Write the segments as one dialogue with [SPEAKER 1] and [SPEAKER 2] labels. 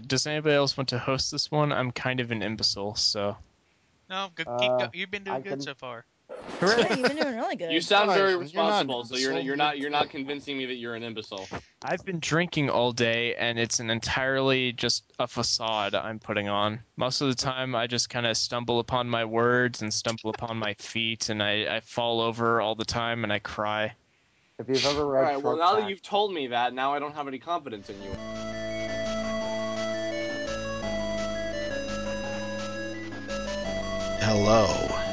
[SPEAKER 1] does anybody else want to host this one? I'm kind of an imbecile, so.
[SPEAKER 2] No, keep go. You've been doing good so far.
[SPEAKER 3] Yeah, you've been doing really good.
[SPEAKER 4] You sound very
[SPEAKER 5] You're
[SPEAKER 4] responsible, so
[SPEAKER 5] not
[SPEAKER 4] you're not convincing me that you're an imbecile.
[SPEAKER 1] I've been drinking all day, and it's an entirely just a facade I'm putting on. Most of the time, I just kind of stumble upon my words and stumble upon my feet, and I fall over all the time, and I cry.
[SPEAKER 6] If you've ever read
[SPEAKER 4] Alright, well,
[SPEAKER 6] Short
[SPEAKER 4] now that
[SPEAKER 6] Facts-
[SPEAKER 4] you've told me that, now I don't have any confidence in you.
[SPEAKER 5] Hello,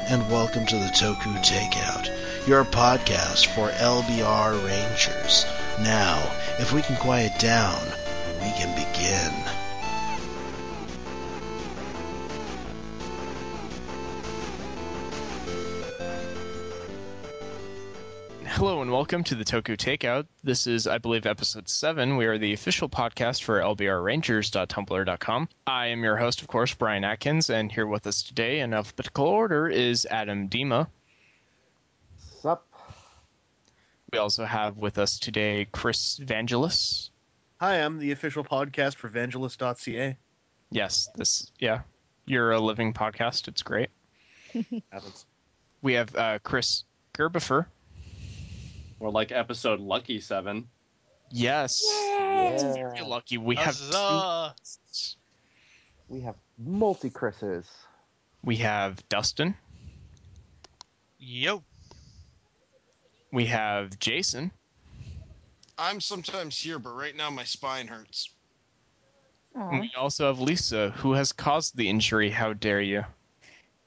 [SPEAKER 5] and welcome to the Toku Takeout, your podcast for LBR Rangers. Now, if we can quiet down, we can begin.
[SPEAKER 1] Hello and welcome to the Toku Takeout. This is, I believe, episode 7. We are the official podcast for lbrrangers.tumblr.com. I am your host, of course, Brian Atkins, and here with us today in alphabetical order is Adam Dima.
[SPEAKER 6] Sup?
[SPEAKER 1] We also have with us today Chris Vangelis.
[SPEAKER 7] Hi, I'm the official podcast for Vangelis.ca.
[SPEAKER 1] Yes, you're a living podcast. It's great.
[SPEAKER 7] Happens.
[SPEAKER 1] We have Chris Gerbifer.
[SPEAKER 4] Or like episode Lucky 7.
[SPEAKER 1] Yes.
[SPEAKER 6] Yeah.
[SPEAKER 1] Very lucky. We have
[SPEAKER 2] Huzzah!
[SPEAKER 6] We have multi-Chris's.
[SPEAKER 1] We have Dustin.
[SPEAKER 2] Yo.
[SPEAKER 1] We have Jason.
[SPEAKER 8] I'm sometimes here, but right now my spine hurts.
[SPEAKER 1] And we also have Lisa, who has caused the injury. How dare you?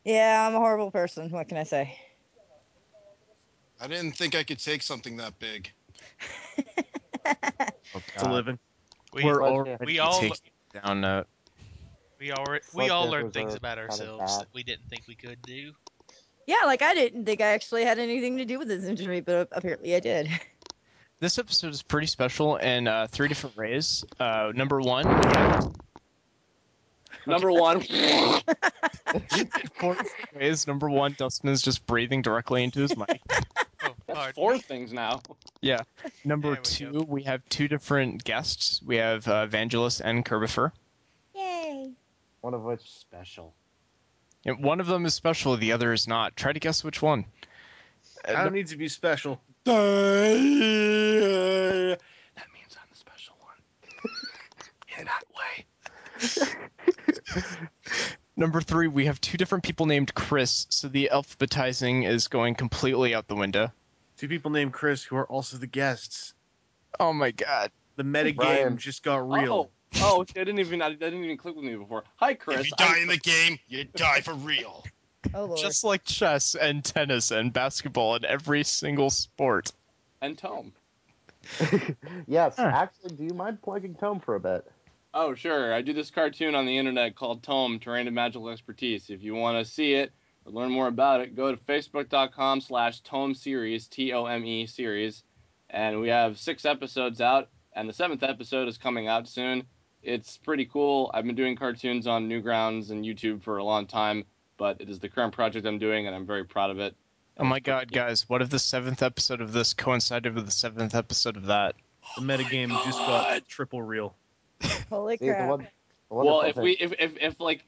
[SPEAKER 3] Yeah, I'm a horrible person. What can I say?
[SPEAKER 8] I didn't think I could take something that big.
[SPEAKER 7] It's a living.
[SPEAKER 1] We're
[SPEAKER 6] But,
[SPEAKER 1] already
[SPEAKER 2] we all-
[SPEAKER 1] taking it down.
[SPEAKER 2] We all
[SPEAKER 6] Podcast
[SPEAKER 2] learned
[SPEAKER 6] was
[SPEAKER 2] things
[SPEAKER 6] a
[SPEAKER 2] about
[SPEAKER 6] kind of
[SPEAKER 2] ourselves
[SPEAKER 6] bad.
[SPEAKER 2] that we didn't think we could do.
[SPEAKER 3] Yeah, like I didn't think I actually had anything to do with this injury, but apparently I did.
[SPEAKER 1] This episode is pretty special in 3 different ways. Number one, we have
[SPEAKER 4] Number one.
[SPEAKER 1] 4 ways. Number one, Dustin is just breathing directly into his mic.
[SPEAKER 2] Oh,
[SPEAKER 4] That's
[SPEAKER 2] pardon.
[SPEAKER 4] 4 things now.
[SPEAKER 1] Yeah. Number
[SPEAKER 2] There we
[SPEAKER 1] 2,
[SPEAKER 2] go.
[SPEAKER 1] we have 2 different guests. We have Vangelis and Kerbifer.
[SPEAKER 3] Yay!
[SPEAKER 6] One of which
[SPEAKER 4] Special.
[SPEAKER 1] And one of them is special, the other is not. Try to guess which one.
[SPEAKER 7] I don't need to be special.
[SPEAKER 4] That means I'm the special one. In that way.
[SPEAKER 1] Number 3, we have 2 different people named Chris, so the alphabetizing is going completely out the window.
[SPEAKER 7] 2 people named Chris who are also the guests.
[SPEAKER 1] Oh my god.
[SPEAKER 7] The metagame
[SPEAKER 6] Brian.
[SPEAKER 7] just got real.
[SPEAKER 4] Oh, that didn't even click with me before. Hi, Chris.
[SPEAKER 8] If you die in the game, you die for real.
[SPEAKER 3] Oh lord.
[SPEAKER 1] Just like chess and tennis and basketball and every single sport.
[SPEAKER 4] And Tome.
[SPEAKER 6] Yes,
[SPEAKER 1] Huh.
[SPEAKER 6] actually, do you mind plugging Tome for a bit?
[SPEAKER 4] Oh, sure. I do this cartoon on the internet called Tome, Terrain of Magical Expertise. If you want to see it or learn more about it, go to facebook.com/Tome Series, Tome series. And we have 6 episodes out, and the 7th episode is coming out soon. It's pretty cool. I've been doing cartoons on Newgrounds and YouTube for a long time, but it is the current project I'm doing, and I'm very proud of it.
[SPEAKER 1] Oh my god, guys, what if the 7th episode of this coincided with the 7th episode of that?
[SPEAKER 7] The metagame just got triple real.
[SPEAKER 3] Holy
[SPEAKER 6] See, the
[SPEAKER 3] crap.
[SPEAKER 6] one- the
[SPEAKER 4] Well,
[SPEAKER 6] wonderful
[SPEAKER 4] if
[SPEAKER 6] thing-
[SPEAKER 4] if like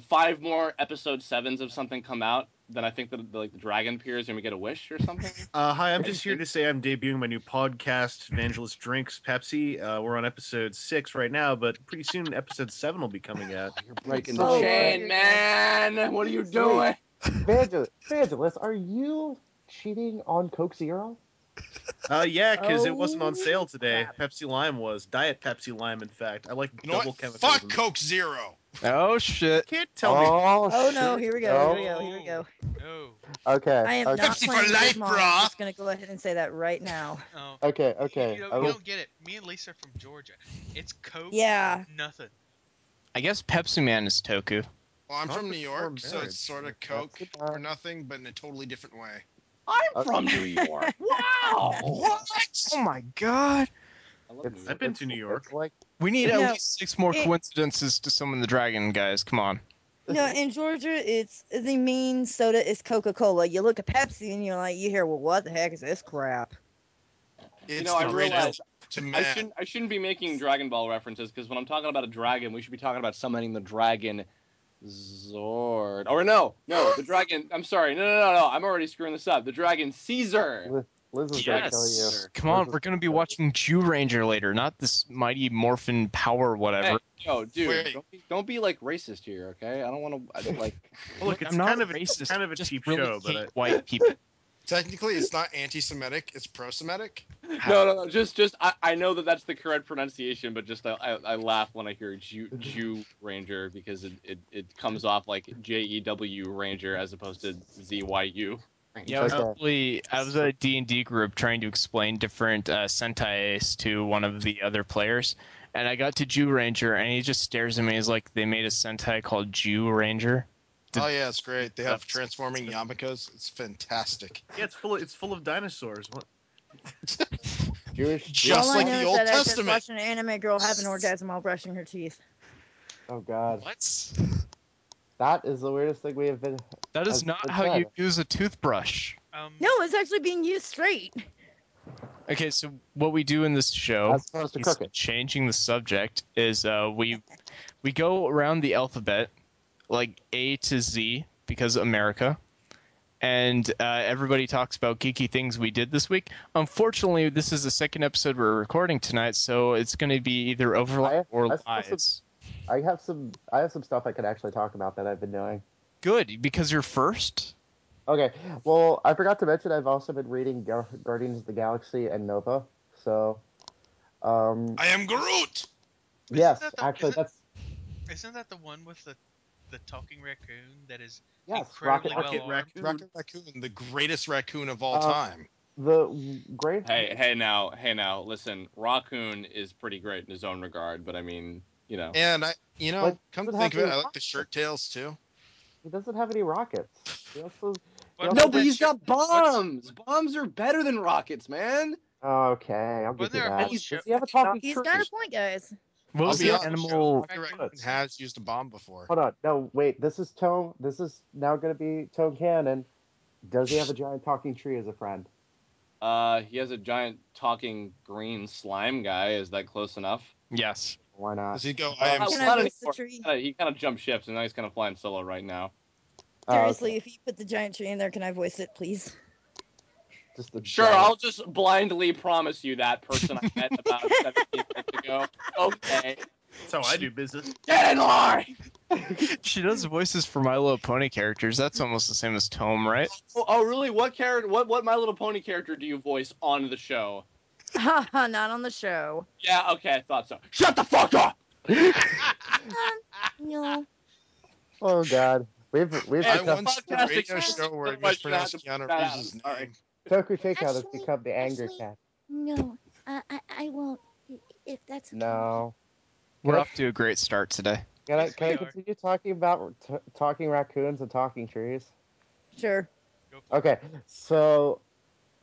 [SPEAKER 4] 5 more episode 7s of something come out, then I think that the dragon appears and we get a wish or something.
[SPEAKER 7] Hi, I'm just here to say I'm debuting my new podcast, Vangelis Drinks Pepsi. We're on episode 6 right now, but pretty soon episode 7 will be coming out.
[SPEAKER 4] You're breaking
[SPEAKER 6] Oh,
[SPEAKER 4] the
[SPEAKER 6] yeah.
[SPEAKER 4] chain, man. What are you doing?
[SPEAKER 6] Vangelis, are you cheating on Coke Zero?
[SPEAKER 7] Yeah, because it wasn't on
[SPEAKER 3] Oh,
[SPEAKER 7] sale today.
[SPEAKER 3] crap.
[SPEAKER 7] Pepsi Lime was. Diet Pepsi Lime, in fact. I like
[SPEAKER 8] You know
[SPEAKER 7] double
[SPEAKER 8] what?
[SPEAKER 7] chemicals.
[SPEAKER 8] Fuck
[SPEAKER 7] in them.
[SPEAKER 8] Coke Zero.
[SPEAKER 1] Oh shit.
[SPEAKER 7] Can't tell me.
[SPEAKER 3] Oh no, here we go, here we
[SPEAKER 6] Oh.
[SPEAKER 3] go, here we go.
[SPEAKER 2] No.
[SPEAKER 6] Okay.
[SPEAKER 3] I am
[SPEAKER 6] okay.
[SPEAKER 3] not
[SPEAKER 8] Pepsi for
[SPEAKER 3] playing
[SPEAKER 8] life,
[SPEAKER 3] with mom. I'm
[SPEAKER 8] brah.
[SPEAKER 3] just gonna go ahead and say that right now.
[SPEAKER 2] Oh.
[SPEAKER 6] Okay. Okay.
[SPEAKER 2] You
[SPEAKER 6] I
[SPEAKER 2] don't,
[SPEAKER 6] will-
[SPEAKER 2] you don't get it. Me and Lisa are from Georgia. It's Coke.
[SPEAKER 3] Yeah.
[SPEAKER 2] Nothing.
[SPEAKER 1] I guess Pepsi Man is Toku.
[SPEAKER 8] Well, I'm
[SPEAKER 7] Not
[SPEAKER 8] from New
[SPEAKER 7] before
[SPEAKER 8] York, so
[SPEAKER 7] marriage.
[SPEAKER 8] it's sort of
[SPEAKER 6] That's
[SPEAKER 8] Coke
[SPEAKER 6] it.
[SPEAKER 8] or nothing, but in a totally different way.
[SPEAKER 4] I'm from New York. Wow.
[SPEAKER 1] What? Oh my god.
[SPEAKER 4] I love New
[SPEAKER 6] It's-
[SPEAKER 4] York.
[SPEAKER 7] I've been to New York.
[SPEAKER 6] It's like
[SPEAKER 1] We need at
[SPEAKER 3] No,
[SPEAKER 1] least 6 more
[SPEAKER 3] it-
[SPEAKER 1] coincidences to summon the dragon, guys. Come on.
[SPEAKER 3] No, in Georgia, it's the main soda is Coca-Cola. You look at Pepsi and you're like, you hear, well, what the heck is this crap?
[SPEAKER 8] It's
[SPEAKER 4] know, I
[SPEAKER 8] the
[SPEAKER 4] realized-
[SPEAKER 8] to
[SPEAKER 4] I
[SPEAKER 8] man.
[SPEAKER 4] shouldn't be making Dragon Ball references because when I'm talking about a dragon, we should be talking about summoning the dragon Zord. Or no, the dragon. I'm sorry, no. I'm already screwing this up. The dragon Caesar.
[SPEAKER 6] Liz is gonna kill you.
[SPEAKER 1] Yes. Come on, we're going to be watching Zyuranger later, not this Mighty Morphin Power whatever.
[SPEAKER 4] Hey, yo, dude,
[SPEAKER 8] Wait.
[SPEAKER 4] don't be like racist here, okay? I don't want to like.
[SPEAKER 7] Well, look, it's
[SPEAKER 1] I'm not
[SPEAKER 7] kind of
[SPEAKER 1] racist.
[SPEAKER 7] it's kind of a
[SPEAKER 1] just
[SPEAKER 7] cheap
[SPEAKER 1] really
[SPEAKER 7] show, but
[SPEAKER 1] hate white people.
[SPEAKER 8] Technically, it's not anti-Semitic; it's pro-Semitic.
[SPEAKER 4] No. Just I know that that's the correct pronunciation, but just I laugh when I hear Jew Ranger because it comes off like JEW Ranger as opposed to ZYU.
[SPEAKER 1] Yeah, I was
[SPEAKER 6] Okay.
[SPEAKER 1] actually I was at a D&D group trying to explain different Sentai's to one of the other players, and I got to Zyuranger, and he just stares at me as like they made a Sentai called Zyuranger.
[SPEAKER 8] Oh yeah, it's great. They have transforming yarmulkes. It's fantastic.
[SPEAKER 7] yeah, it's full of dinosaurs. What?
[SPEAKER 6] Jewish.
[SPEAKER 8] Just
[SPEAKER 3] All
[SPEAKER 8] like
[SPEAKER 3] I know
[SPEAKER 8] the
[SPEAKER 3] is
[SPEAKER 8] Old
[SPEAKER 3] that I just
[SPEAKER 8] Testament.
[SPEAKER 3] watched an anime girl have an orgasm while brushing her teeth.
[SPEAKER 6] Oh God,
[SPEAKER 1] What?
[SPEAKER 6] that is the weirdest thing we have been.
[SPEAKER 1] That is
[SPEAKER 6] has
[SPEAKER 1] not
[SPEAKER 6] been
[SPEAKER 1] how
[SPEAKER 6] said.
[SPEAKER 1] you use a toothbrush.
[SPEAKER 3] No, it's actually being used straight.
[SPEAKER 1] Okay, so what we do in this show,
[SPEAKER 6] As opposed to
[SPEAKER 1] instead
[SPEAKER 6] crooked.
[SPEAKER 1] of changing the subject, is we go around the alphabet, like A to Z, because America, and everybody talks about geeky things we did this week. Unfortunately, this is the second episode we're recording tonight, so it's going to be either overlap or lies.
[SPEAKER 6] I have some stuff I could actually talk about that I've been doing.
[SPEAKER 1] Good, because you're first.
[SPEAKER 6] Okay, well, I forgot to mention I've also been reading Guardians of the Galaxy and Nova. So,
[SPEAKER 8] I am Groot.
[SPEAKER 6] yes,
[SPEAKER 2] that the-
[SPEAKER 6] actually,
[SPEAKER 2] isn't-
[SPEAKER 6] that's
[SPEAKER 2] Isn't that the one with the talking raccoon that is
[SPEAKER 6] yes,
[SPEAKER 2] incredibly
[SPEAKER 6] Rocket
[SPEAKER 2] well armed?
[SPEAKER 8] Rocket Raccoon, the greatest raccoon of all
[SPEAKER 6] Um,
[SPEAKER 8] time.
[SPEAKER 6] the great.
[SPEAKER 4] Hey now, listen, Raccoon is pretty great in his own regard, but I mean, you know.
[SPEAKER 8] And
[SPEAKER 6] But
[SPEAKER 8] come to
[SPEAKER 6] doesn't
[SPEAKER 8] think
[SPEAKER 6] have
[SPEAKER 8] of it,
[SPEAKER 6] any
[SPEAKER 8] I like the shirt tails too.
[SPEAKER 6] He doesn't have any rockets. He also.
[SPEAKER 2] What
[SPEAKER 6] also
[SPEAKER 4] No,
[SPEAKER 2] about
[SPEAKER 4] but
[SPEAKER 2] that
[SPEAKER 4] he's
[SPEAKER 2] shit-
[SPEAKER 4] got bombs. Bombs are better than rockets, man.
[SPEAKER 6] Okay, I'll
[SPEAKER 2] Wasn't
[SPEAKER 6] give you
[SPEAKER 2] there a
[SPEAKER 6] that.
[SPEAKER 2] whole show-
[SPEAKER 6] Does he have a talking
[SPEAKER 3] He's
[SPEAKER 6] tree?
[SPEAKER 3] got a point, guys.
[SPEAKER 1] What
[SPEAKER 8] I'll
[SPEAKER 1] was
[SPEAKER 8] be
[SPEAKER 1] the
[SPEAKER 8] honest,
[SPEAKER 1] animal?
[SPEAKER 8] Rocket Raccoon
[SPEAKER 6] Raccoons.
[SPEAKER 8] has used a bomb before.
[SPEAKER 6] Hold on. No, wait. This is Tone. This is now going to be Tone Cannon. Does he have a giant talking tree as a friend?
[SPEAKER 4] He has a giant talking green slime guy. Is that close enough?
[SPEAKER 1] Yes.
[SPEAKER 6] Why not?
[SPEAKER 8] Does he go, I am
[SPEAKER 6] Uh,
[SPEAKER 3] Can
[SPEAKER 4] Not
[SPEAKER 3] I voice the
[SPEAKER 4] anymore.
[SPEAKER 3] tree?
[SPEAKER 4] He kind of jumped ships, and now he's kind of flying solo right now.
[SPEAKER 6] Oh,
[SPEAKER 3] Seriously,
[SPEAKER 6] okay.
[SPEAKER 3] if you put the giant tree in there, can I voice it, please?
[SPEAKER 6] Just the
[SPEAKER 4] Sure,
[SPEAKER 6] giant-
[SPEAKER 4] I'll just blindly promise you that person I met about 17 minutes ago. Okay,
[SPEAKER 7] That's how I do business.
[SPEAKER 4] get in line.
[SPEAKER 1] She does voices for My Little Pony characters. That's almost the same as Tome, right?
[SPEAKER 4] Oh, really? What character? What My Little Pony character do you voice on the show?
[SPEAKER 3] Haha, not on the show.
[SPEAKER 4] Yeah, okay, I thought so. Shut the fuck up.
[SPEAKER 3] No.
[SPEAKER 6] Oh God, we've
[SPEAKER 4] Hey,
[SPEAKER 8] I
[SPEAKER 6] become
[SPEAKER 8] once did a
[SPEAKER 4] podcasting
[SPEAKER 8] radio
[SPEAKER 4] is-
[SPEAKER 8] show where I
[SPEAKER 4] otherwise you're gonna have
[SPEAKER 8] mispronounced
[SPEAKER 4] to put
[SPEAKER 8] Keanu
[SPEAKER 4] that out.
[SPEAKER 8] Reeves'
[SPEAKER 4] I'm sorry.
[SPEAKER 8] name.
[SPEAKER 6] Toku Takeout has
[SPEAKER 9] Actually-
[SPEAKER 6] become the anger
[SPEAKER 9] actually-
[SPEAKER 6] cat.
[SPEAKER 9] No, I won't. If that's okay.
[SPEAKER 6] No.
[SPEAKER 1] We're
[SPEAKER 6] Can I-
[SPEAKER 1] off to a great start today.
[SPEAKER 6] Can I
[SPEAKER 2] Yes, we are.
[SPEAKER 6] continue talking about talking raccoons and talking trees?
[SPEAKER 3] Sure.
[SPEAKER 2] Go for it.
[SPEAKER 6] Okay, so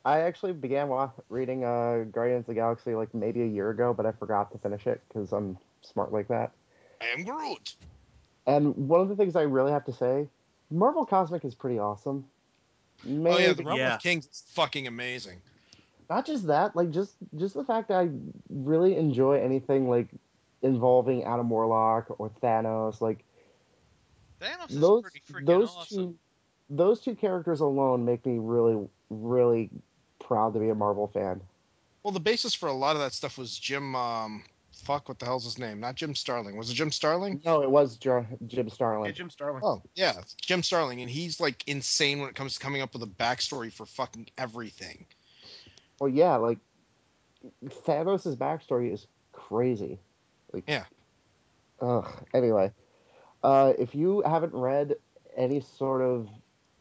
[SPEAKER 6] I actually began reading Guardians of the Galaxy like maybe a year ago, but I forgot to finish it because I'm smart like that.
[SPEAKER 8] I am Groot.
[SPEAKER 6] And one of the things I really have to say, Marvel Cosmic is pretty awesome.
[SPEAKER 8] Oh yeah, the Realm
[SPEAKER 7] Yeah.
[SPEAKER 8] of Kings is fucking amazing.
[SPEAKER 6] Not just that, like just the fact that I really enjoy anything like involving Adam Warlock or Thanos, like
[SPEAKER 2] Thanos is
[SPEAKER 6] those
[SPEAKER 2] pretty freaking
[SPEAKER 6] those
[SPEAKER 2] awesome.
[SPEAKER 6] those two characters alone make me really proud to be a Marvel fan.
[SPEAKER 8] Well, the basis for a lot of that stuff was Jim. Fuck, what the hell's his name? Not Jim Starling. Was it Jim Starling?
[SPEAKER 6] No, it was Jim
[SPEAKER 7] Yeah,
[SPEAKER 6] Starlin.
[SPEAKER 7] Jim Starlin.
[SPEAKER 8] Oh, yeah, it's Jim Starling, and he's like insane when it comes to coming up with a backstory for fucking everything.
[SPEAKER 6] Well, yeah, like Thanos' backstory is crazy. Like,
[SPEAKER 8] Yeah.
[SPEAKER 6] Anyway, if you haven't read any sort of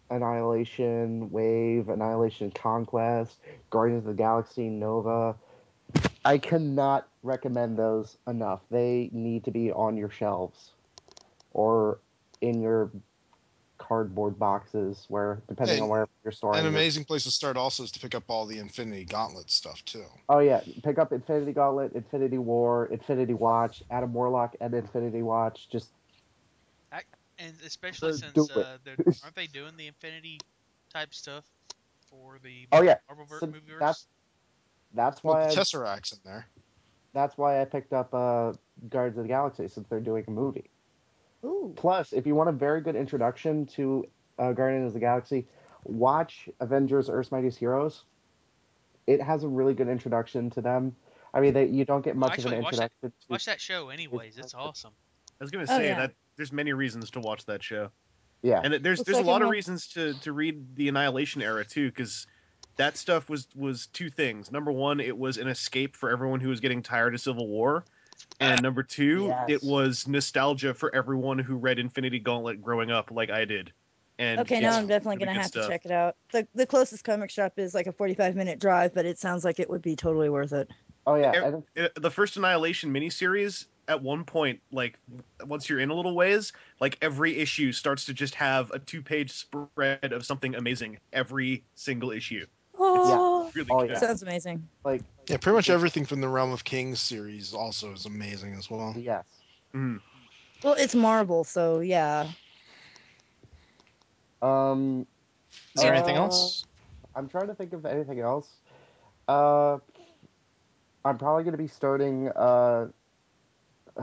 [SPEAKER 6] Annihilation Wave, Annihilation Conquest, Guardians of the Galaxy, Nova, I cannot recommend those enough. They need to be on your shelves or in your cardboard boxes, where depending
[SPEAKER 8] Hey,
[SPEAKER 6] on where you're storing.
[SPEAKER 8] An
[SPEAKER 6] your-
[SPEAKER 8] amazing place to start also is to pick up all the Infinity Gauntlet stuff too.
[SPEAKER 6] Oh yeah, pick up Infinity Gauntlet, Infinity War, Infinity Watch, Adam Warlock, and Infinity Watch. Just
[SPEAKER 2] And especially
[SPEAKER 6] Do
[SPEAKER 2] since
[SPEAKER 6] it.
[SPEAKER 2] aren't they doing the Infinity type stuff for the
[SPEAKER 6] Oh, yeah.
[SPEAKER 2] Marvelverse
[SPEAKER 6] So
[SPEAKER 2] movieverse?
[SPEAKER 6] that's That's
[SPEAKER 8] Well,
[SPEAKER 6] why
[SPEAKER 8] the
[SPEAKER 6] I,
[SPEAKER 8] Tesseract's in there.
[SPEAKER 6] that's why I picked up Guardians of the Galaxy, since they're doing a movie.
[SPEAKER 3] Ooh.
[SPEAKER 6] Plus, if you want a very good introduction to Guardians of the Galaxy, watch Avengers: Earth's Mightiest Heroes. It has a really good introduction to them. I mean, you don't get
[SPEAKER 2] Well,
[SPEAKER 6] much of an
[SPEAKER 2] actually,
[SPEAKER 6] introduction.
[SPEAKER 2] watch that show anyways. It's awesome.
[SPEAKER 7] I was gonna
[SPEAKER 3] Oh,
[SPEAKER 7] say
[SPEAKER 3] yeah.
[SPEAKER 7] that there's many reasons to watch that show,
[SPEAKER 6] Yeah,
[SPEAKER 7] and there's
[SPEAKER 3] Looks
[SPEAKER 7] a
[SPEAKER 3] like
[SPEAKER 7] lot of
[SPEAKER 3] everyone-
[SPEAKER 7] reasons to read the Annihilation era too, because that stuff was two things. Number one, it was an escape for everyone who was getting tired of Civil War, and number two,
[SPEAKER 6] Yes.
[SPEAKER 7] it was nostalgia for everyone who read Infinity Gauntlet growing up, like I did. And
[SPEAKER 3] Okay, now
[SPEAKER 7] it's
[SPEAKER 3] I'm definitely
[SPEAKER 7] really
[SPEAKER 3] gonna
[SPEAKER 7] good
[SPEAKER 3] have
[SPEAKER 7] stuff.
[SPEAKER 3] to check it out. The closest comic shop is like a 45-minute drive, but it sounds like it would be totally worth it.
[SPEAKER 6] Oh yeah,
[SPEAKER 7] Er-
[SPEAKER 6] and
[SPEAKER 7] The first Annihilation miniseries, at one point, like once you're in a little ways, like every issue starts to just have a 2-page spread of something amazing every single issue.
[SPEAKER 3] Oh,
[SPEAKER 7] Really
[SPEAKER 6] Oh,
[SPEAKER 7] good.
[SPEAKER 6] yeah.
[SPEAKER 3] sounds amazing.
[SPEAKER 6] like
[SPEAKER 8] Yeah, pretty much everything from the Realm of Kings series also is amazing as well.
[SPEAKER 6] yes.
[SPEAKER 7] Mhm.
[SPEAKER 3] Well, it's Marvel, so yeah.
[SPEAKER 1] Is there anything
[SPEAKER 6] Uh,
[SPEAKER 1] else?
[SPEAKER 6] I'm trying to think of anything else. I'm probably going to be starting.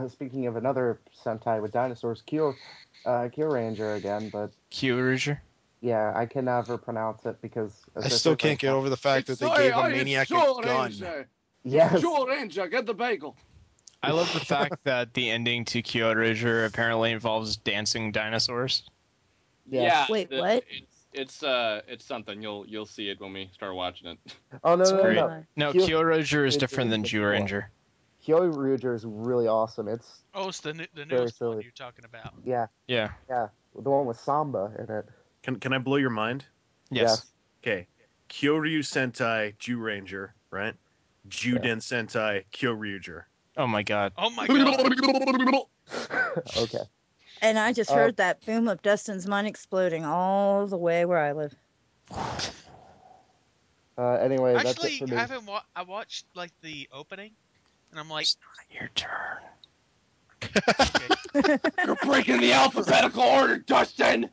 [SPEAKER 6] Speaking of another Sentai with dinosaurs, Zyuranger again, but
[SPEAKER 1] Q-Ranger?
[SPEAKER 6] yeah, I can never pronounce it because
[SPEAKER 8] I still can't get over the fact that they gave a maniac a gun.
[SPEAKER 6] Yes.
[SPEAKER 4] Zyuranger, get the bagel.
[SPEAKER 1] I love the fact that the ending to Zyuranger apparently involves dancing dinosaurs.
[SPEAKER 6] Yes.
[SPEAKER 3] Wait, what?
[SPEAKER 4] It's something. You'll see it when we start watching it.
[SPEAKER 6] Oh no,
[SPEAKER 1] It's
[SPEAKER 6] no,
[SPEAKER 1] great.
[SPEAKER 6] no,
[SPEAKER 3] my.
[SPEAKER 1] No,
[SPEAKER 6] Kyo-
[SPEAKER 1] Zyuranger is
[SPEAKER 6] Zyuranger
[SPEAKER 1] different than
[SPEAKER 6] is the cool one.
[SPEAKER 1] Zyuranger.
[SPEAKER 6] Zyuranger is really awesome. It's
[SPEAKER 2] Oh, it's the
[SPEAKER 6] Very
[SPEAKER 2] newest one
[SPEAKER 6] silly.
[SPEAKER 2] you're talking about.
[SPEAKER 6] yeah,
[SPEAKER 1] Yeah.
[SPEAKER 6] the one with Samba in it.
[SPEAKER 7] Can I blow your mind?
[SPEAKER 1] Yes.
[SPEAKER 7] Okay. Kyoryu Sentai Zyuranger, right? Juden Sentai Kyoryuger.
[SPEAKER 1] Oh my god.
[SPEAKER 2] Oh my god!
[SPEAKER 6] Okay.
[SPEAKER 3] And I just heard that boom of Dustin's mind exploding all the way where I live.
[SPEAKER 6] Anyway, that's
[SPEAKER 2] Actually,
[SPEAKER 6] it for me.
[SPEAKER 2] I watched like the opening, and I'm like,
[SPEAKER 1] It's not your turn.
[SPEAKER 2] okay.
[SPEAKER 4] You're breaking the alphabetical order, Dustin.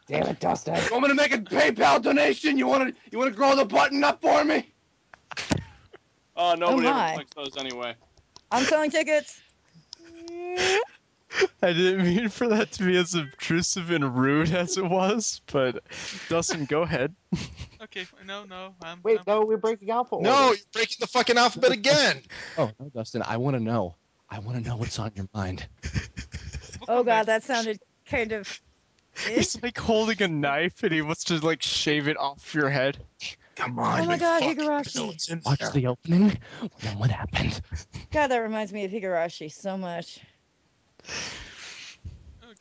[SPEAKER 6] Damn it, Dustin.
[SPEAKER 4] You want me to make a PayPal donation? You want to grow the button up for me? Oh, nobody
[SPEAKER 3] my.
[SPEAKER 4] ever clicks those anyway.
[SPEAKER 3] I'm selling tickets.
[SPEAKER 1] I didn't mean for that to be as obtrusive and rude as it was, but Dustin, go ahead.
[SPEAKER 2] Okay, no,
[SPEAKER 6] Wait, no, we're breaking alpha order.
[SPEAKER 8] No, you're breaking the fucking alphabet again.
[SPEAKER 10] Oh, no, Dustin, I want to know. I want to know what's on your mind.
[SPEAKER 3] Oh god, that sounded kind of.
[SPEAKER 1] He's like holding a knife and he wants to like shave it off your head.
[SPEAKER 8] Come on.
[SPEAKER 3] Oh my
[SPEAKER 8] you
[SPEAKER 3] god,
[SPEAKER 8] fuck.
[SPEAKER 3] Higurashi.
[SPEAKER 8] No, it's in
[SPEAKER 10] Watch
[SPEAKER 8] there.
[SPEAKER 10] the opening. Then what happened?
[SPEAKER 3] God, that reminds me of Higurashi so much.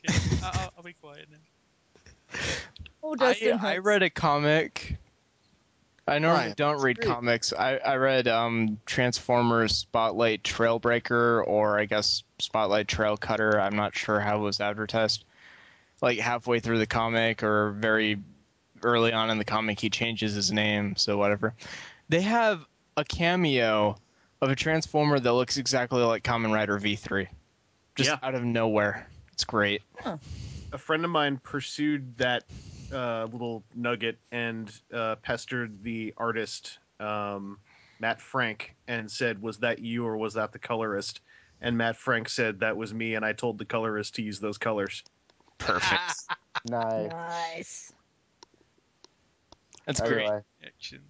[SPEAKER 2] Okay, I'll be quiet now.
[SPEAKER 3] Oh, Dustin.
[SPEAKER 1] I read a comic. I normally
[SPEAKER 8] Ryan,
[SPEAKER 1] don't read comics. I read Transformers Spotlight Trailbreaker, or I guess Spotlight Trail Cutter. I'm not sure how it was advertised. Like halfway through the comic or very early on in the comic, he changes his name, so whatever. They have a cameo of a Transformer that looks exactly like Kamen Rider V3. Just
[SPEAKER 7] Yeah.
[SPEAKER 1] out of nowhere. It's great.
[SPEAKER 7] A friend of mine pursued that little nugget and pestered the artist, Matt Frank, and said, "Was that you or was that the colorist?" And Matt Frank said, "That was me," and I told the colorist to use those colors.
[SPEAKER 1] Perfect.
[SPEAKER 6] Nice.
[SPEAKER 3] Nice.
[SPEAKER 1] That's great.
[SPEAKER 2] Action.